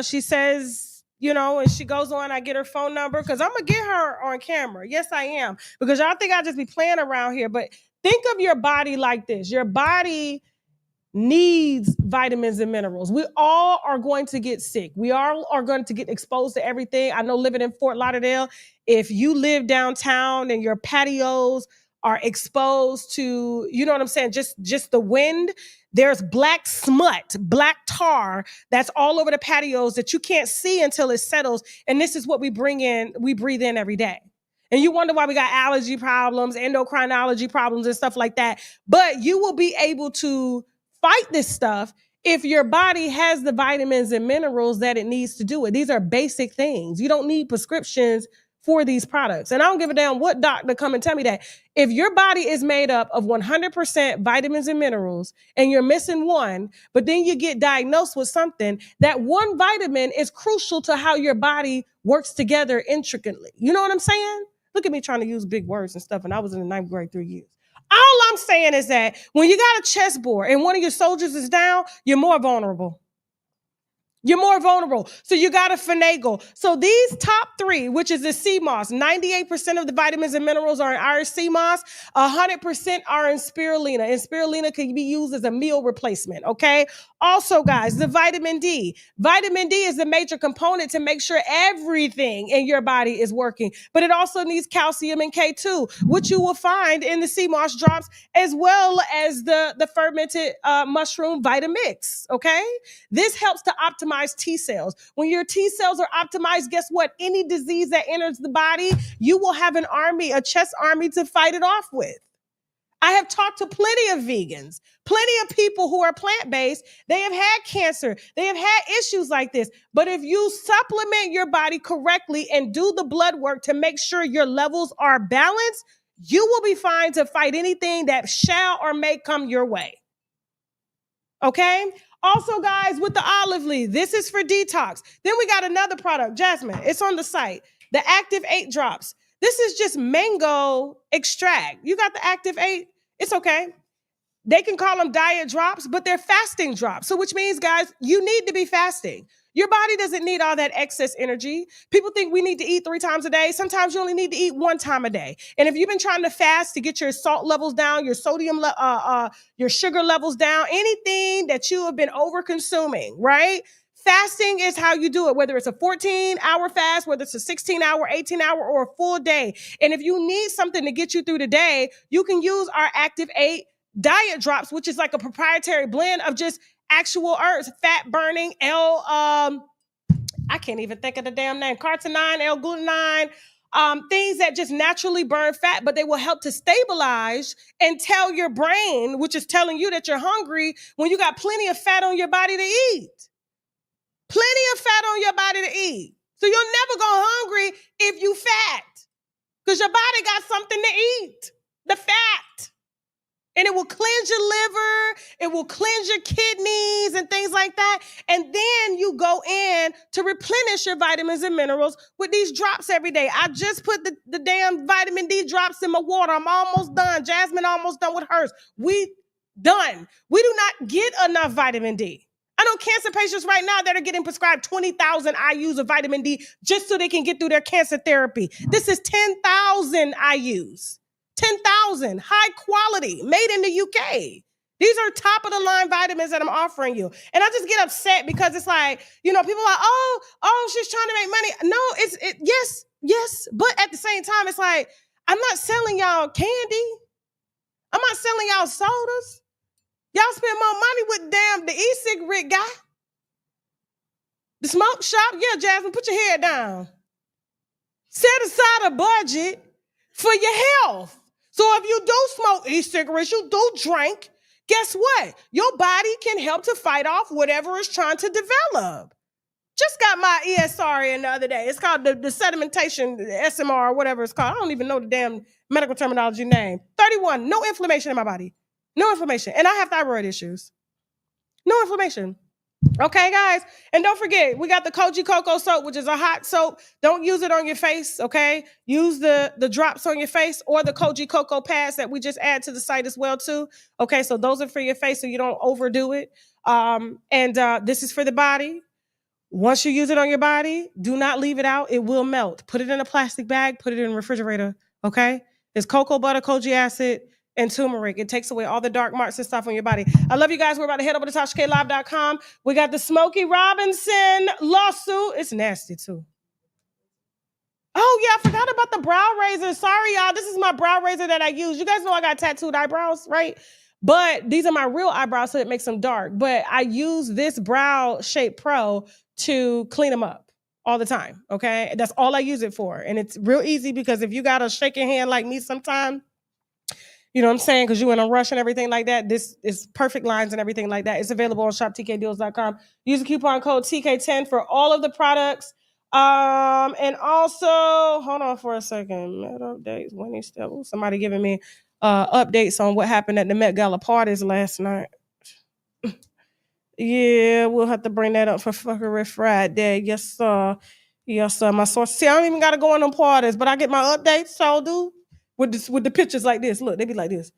she says, and she goes on, I get her phone number because I'm going to get her on camera. Yes, I am. Because y'all think I just be playing around here. But think of your body like this. Your body needs vitamins and minerals. We all are going to get sick. We all are going to get exposed to everything. I know living in Fort Lauderdale, if you live downtown and your patios are exposed to, you know what I'm saying, just the wind, there's black smut, black tar that's all over the patios that you can't see until it settles. And this is what we breathe in every day. And you wonder why we got allergy problems, endocrinology problems and stuff like that. But you will be able to fight this stuff if your body has the vitamins and minerals that it needs to do it. These are basic things. You don't need prescriptions for these products. And I don't give a damn what doctor come and tell me that. If your body is made up of 100% vitamins and minerals and you're missing one, but then you get diagnosed with something, that one vitamin is crucial to how your body works together intricately. You know what I'm saying? Look at me trying to use big words and stuff, and I was in the 9th grade 3 years. All I'm saying is that when you got a chessboard and one of your soldiers is down, you're more vulnerable. You're more vulnerable. So you got to finagle. So these top three, which is the sea moss, 98% of the vitamins and minerals are in Irish sea moss. 100% are in spirulina. And spirulina can be used as a meal replacement, okay? Also, guys, the vitamin D. Vitamin D is a major component to make sure everything in your body is working. But it also needs calcium and K2, which you will find in the sea moss drops, as well as the fermented mushroom Vitamix, okay? This helps to optimize T cells. When your T cells are optimized, guess what? Any disease that enters the body, you will have an army, a chest army to fight it off with. I have talked to plenty of vegans, plenty of people who are plant-based. They have had cancer. They have had issues like this. But if you supplement your body correctly and do the blood work to make sure your levels are balanced, you will be fine to fight anything that shall or may come your way. Okay? Also, guys, with the olive leaf, this is for detox. Then we got another product, Jasmine. It's on the site. The Active 8 drops. This is just mango extract. You got the Active 8? It's okay. They can call them diet drops, but they're fasting drops. So which means, guys, you need to be fasting. Your body doesn't need all that excess energy. People think we need to eat 3 times a day. Sometimes you only need to eat 1 time a day. And if you've been trying to fast to get your salt levels down, your sodium, your sugar levels down, anything that you have been over consuming, right? Fasting is how you do it, whether it's a 14-hour fast, whether it's a 16-hour, 18-hour, or a full day. And if you need something to get you through the day, you can use our Active 8 diet drops, which is like a proprietary blend of just actual herbs, fat burning, I can't even think of the damn name, carotene, L-glutenine, things that just naturally burn fat, but they will help to stabilize and tell your brain, which is telling you that you're hungry, when you got plenty of fat on your body to eat. Plenty of fat on your body to eat. So you'll never go hungry if you fat, because your body got something to eat, the fat. And it will cleanse your liver, it will cleanse your kidneys and things like that. And then you go in to replenish your vitamins and minerals with these drops every day. I just put the damn vitamin D drops in my water. I'm almost done. Jasmine almost done with hers. We done. We do not get enough vitamin D. I know cancer patients right now that are getting prescribed 20,000 IUs of vitamin D just so they can get through their cancer therapy. This is 10,000 IUs. 10,000, high quality, made in the UK. These are top of the line vitamins that I'm offering you. And I just get upset because it's like, people are like, oh, she's trying to make money. No, yes. But at the same time, it's like, I'm not selling y'all candy. I'm not selling y'all sodas. Y'all spend more money with the e-cigarette guy. The smoke shop. Yeah, Jasmine, put your head down. Set aside a budget for your health. So if you do smoke e-cigarettes, you do drink, guess what? Your body can help to fight off whatever is trying to develop. Just got my ESR in the other day. It's called the sedimentation, the SMR, whatever it's called. I don't even know the damn medical terminology name. 31, no inflammation in my body. No inflammation. And I have thyroid issues. No inflammation. Okay, guys? And don't forget, we got the Koji Cocoa soap, which is a hot soap. Don't use it on your face, okay? Use the drops on your face or the Koji Cocoa pads that we just add to the site as well, too. Okay, so those are for your face so you don't overdo it. This is for the body. Once you use it on your body, do not leave it out. It will melt. Put it in a plastic bag. Put it in the refrigerator, okay? There's cocoa butter, koji acid, and turmeric. It takes away all the dark marks and stuff on your body. I love you guys. We're about to head over to TashaKLive.com. We got the Smokey Robinson lawsuit. It's nasty, too. Oh, yeah, I forgot about the brow razor. Sorry, y'all. This is my brow razor that I use. You guys know I got tattooed eyebrows, right? But these are my real eyebrows, so it makes them dark. But I use this Brow Shape Pro to clean them up all the time, okay? That's all I use it for. And it's real easy because if you got a shaking hand like me sometime, you know what I'm saying? Because you're in a rush and everything like that. This is perfect lines and everything like that. It's available on shoptkdeals.com. Use the coupon code TK10 for all of the products. And also, hold on for a second. Met updates, Winnie Stable. Somebody giving me updates on what happened at the MetGala parties last night. Yeah, we'll have to bring that up for Fuckery Friday. Yes, sir. Yes, sir. My source. See, I don't even got to go on them parties, but I get my updates, so do. With the pictures like this. Look, they be like this.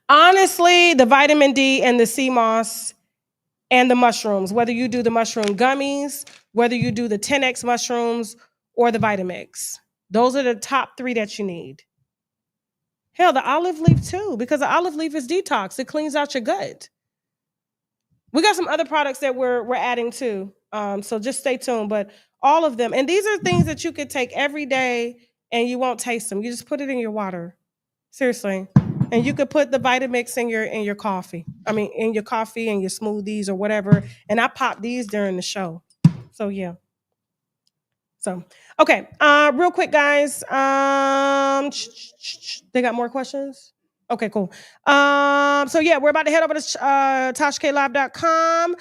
Honestly, the vitamin D and the sea moss and the mushrooms, whether you do the mushroom gummies, whether you do the 10X mushrooms or the Vitamix. Those are the top 3 that you need. Hell, the olive leaf too, because the olive leaf is detox. It cleans out your gut. We got some other products that we're adding too. So just stay tuned, but all of them. And these are things that you could take every day and you won't taste them. You just put it in your water. Seriously. And you could put the Vitamix in your coffee. I mean, in your coffee and your smoothies or whatever. And I pop these during the show. So yeah. So, okay. Real quick, guys. They got more questions? Okay, cool. So yeah, we're about to head over to TashaKLive.com.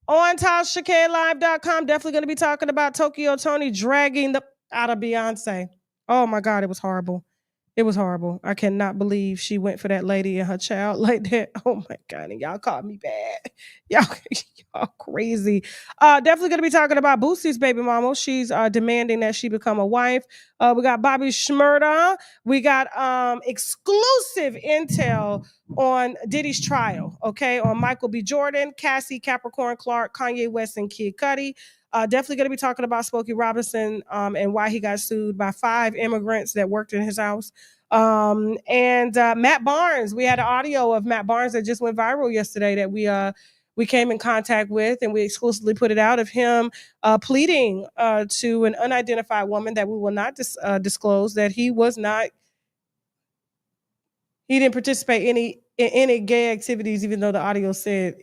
On TashaKLive.com, definitely going to be talking about Tokyo Tony dragging the out of Beyonce. Oh my God, it was horrible. It was horrible. I cannot believe she went for that lady and her child like that. Oh my God. And y'all called me bad. Y'all crazy. Definitely going to be talking about Boosie's baby mama. She's demanding that she become a wife. We got Bobby Shmurda. We got exclusive intel on Diddy's trial, okay? On Michael B. Jordan, Cassie, Capricorn Clark, Kanye West, and Kid Cudi. Definitely going to be talking about Smokey Robinson and why he got sued by 5 immigrants that worked in his house. And Matt Barnes. We had an audio of Matt Barnes that just went viral yesterday that we came in contact with, and we exclusively put it out of him pleading to an unidentified woman that we will not disclose that he didn't participate in any gay activities, even though the audio said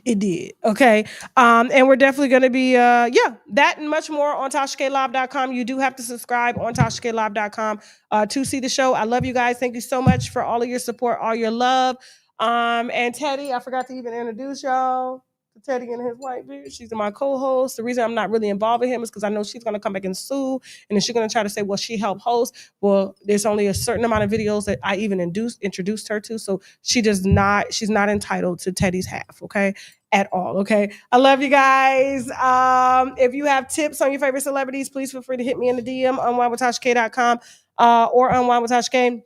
it did. Okay. And we're definitely going to be, that and much more on TashaKLive.com. You do have to subscribe on TashaKLive.com to see the show. I love you guys. Thank you so much for all of your support, all your love. And Teddy, I forgot to even introduce y'all to Teddy and his white bitch. She's my co-host. The reason I'm not really involved with him is because I know she's going to come back and sue. And then she's going to try to say, well, she helped host. Well, there's only a certain amount of videos that I even introduced her to. So she's not entitled to Teddy's half, okay? At all, okay? I love you guys. If you have tips on your favorite celebrities, please feel free to hit me in the DM on UNWINEWITHTASHK.com or on UNWINEWITHTASHK.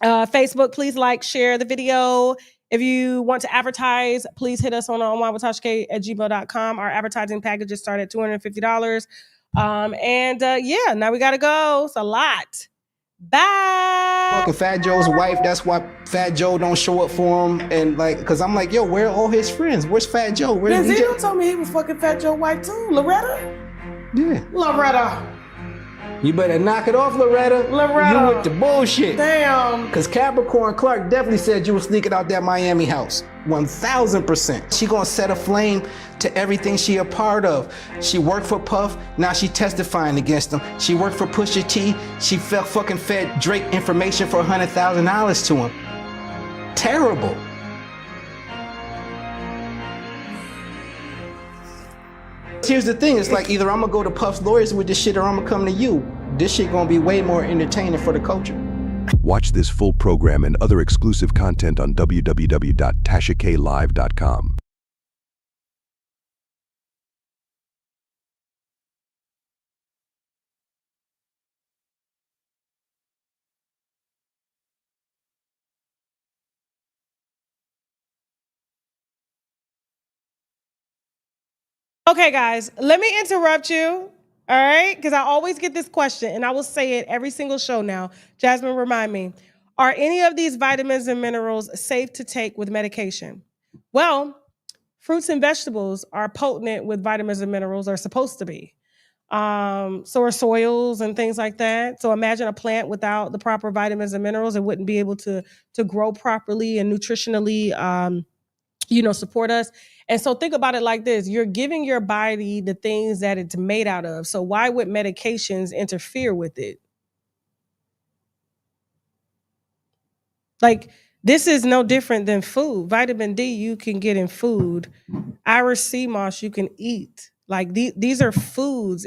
Facebook, please like, share the video. If you want to advertise, please hit us on UNWINEWITHTASHK@gmail.com. Our advertising packages start at $250. Now we gotta go. It's a lot. Bye. Fucking Fat Joe's wife. That's why Fat Joe don't show up for him. And like, cause I'm like, yo, where are all his friends? Where's Fat Joe? Where's Denzel told me he was fucking Fat Joe's wife too. Loretta? Yeah. Loretta. You better knock it off, Loretta. You with the bullshit. Damn. Cause Capricorn Clark definitely said you were sneaking out that Miami house. 1000%. She gonna set a flame to everything she a part of. She worked for Puff, now she testifying against him. She worked for Pusha T, she fucking fed Drake information for $100,000 to him. Terrible. Here's the thing, it's like either I'm gonna go to Puff's lawyers with this shit or I'm gonna come to you. This shit gonna be way more entertaining for the culture. Watch this full program and other exclusive content on www.TashaKLive.com. Okay, guys, let me interrupt you, all right? Because I always get this question, and I will say it every single show now. Jasmine, remind me. Are any of these vitamins and minerals safe to take with medication? Well, fruits and vegetables are potent with vitamins and minerals, or supposed to be. So are soils and things like that. So imagine a plant without the proper vitamins and minerals. It wouldn't be able to grow properly and nutritionally support us. And so think about it like this. You're giving your body the things that it's made out of. So why would medications interfere with it? Like, this is no different than food. Vitamin D you can get in food. Irish sea moss you can eat. Like these are foods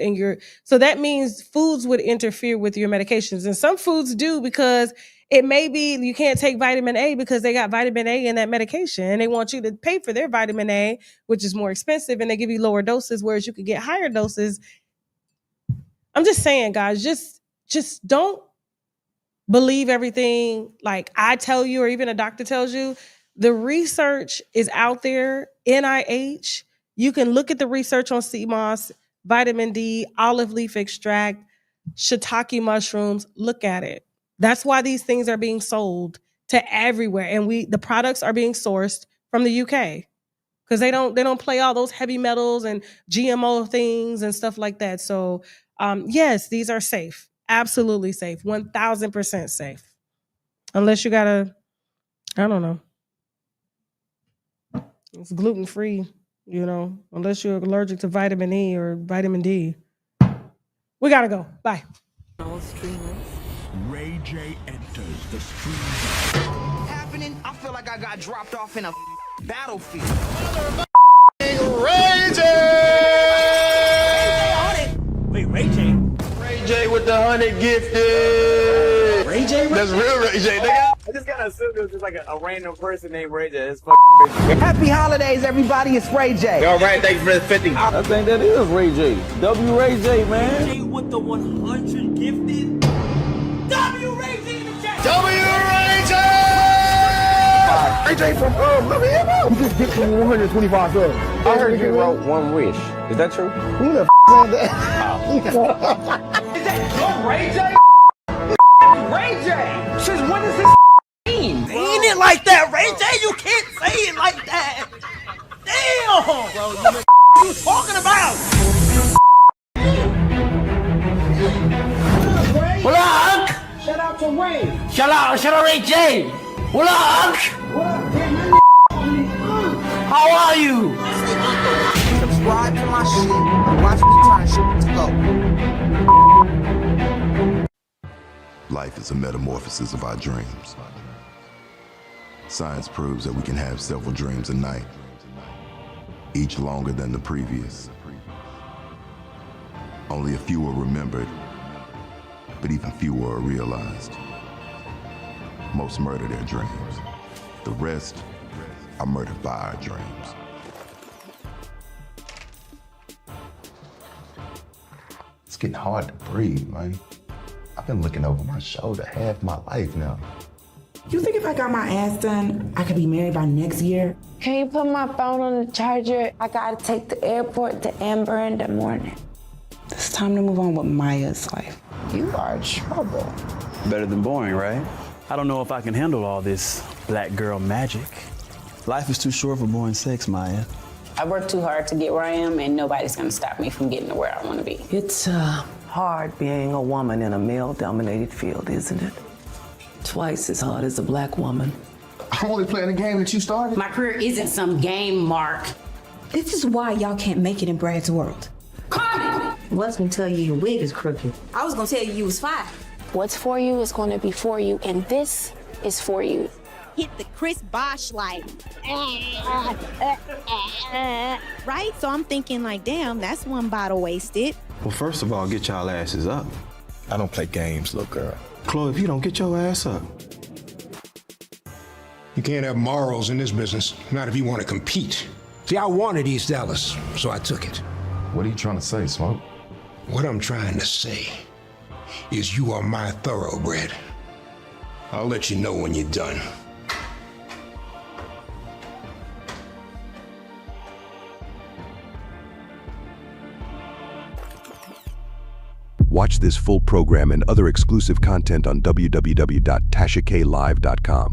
so that means foods would interfere with your medications. And some foods do, because it may be you can't take vitamin A because they got vitamin A in that medication and they want you to pay for their vitamin A, which is more expensive, and they give you lower doses, whereas you could get higher doses. I'm just saying, guys, just don't believe everything like I tell you or even a doctor tells you. The research is out there, NIH. You can look at the research on sea moss, vitamin D, olive leaf extract, shiitake mushrooms. Look at it. That's why these things are being sold to everywhere. And the products are being sourced from the UK because they don't play all those heavy metals and GMO things and stuff like that. So yes, these are safe. Absolutely safe. 1000% safe. Unless you got I don't know. It's gluten-free, unless you're allergic to vitamin E or vitamin D. We gotta go. Bye. Ray J enters the stream. Happening? I feel like I got dropped off in a battlefield. Ray J! Wait, Ray J? Ray J with the 100 gifted. Ray J? That's real Ray J, nigga. I just gotta assume it was just like a random person named Ray J. It's fucking crazy. Happy holidays, everybody. It's Ray J. All right, thanks for the 50. I think that is Ray J. W Ray J, man. Ray J with the 100 gifted. W Ray J in the chat. W Ray J! Ray J from Luce. You just dipped from 125 subs. I heard you wrote one wish. Is that true? Who the said that? Is that your Ray J? Ray J! Since when is this mean? Ain't it like that, Ray J? You can't say it like that. Damn, bro. What the you talking about? What up, Unc? Shout out to Ray. Shout out Ray J. What up, Unc? How are you? Subscribe to my shit and watch me turn shit to gold. Life is a metamorphosis of our dreams. Science proves that we can have several dreams a night, each longer than the previous. Only a few are remembered, but even fewer are realized. Most murder their dreams. The rest are murdered by our dreams. It's getting hard to breathe, man. I've been looking over my shoulder half my life now. You think if I got my ass done, I could be married by next year? Can you put my phone on the charger? I gotta take the airport to Amber in the morning. It's time to move on with Maya's life. You are in trouble. Better than boring, right? I don't know if I can handle all this black girl magic. Life is too short for boring sex, Maya. I worked too hard to get where I am, and nobody's gonna stop me from getting to where I wanna be. It's hard being a woman in a male-dominated field, isn't it? Twice as hard as a black woman. I'm only playing the game that you started. My career isn't some game, Mark. This is why y'all can't make it in Brad's world. Carmen! What's gonna tell you your wig is crooked? I was gonna tell you was fine. What's for you is going to be for you, and this is for you. Hit the Chris Bosh like, right? So I'm thinking like, damn, that's one bottle wasted. Well, first of all, get y'all asses up. I don't play games, little girl. Chloe, if you don't get your ass up. You can't have morals in this business, not if you want to compete. See, I wanted East Dallas, so I took it. What are you trying to say, Smoke? What I'm trying to say is you are my thoroughbred. I'll let you know when you're done. Watch this full program and other exclusive content on www.tashaklive.com.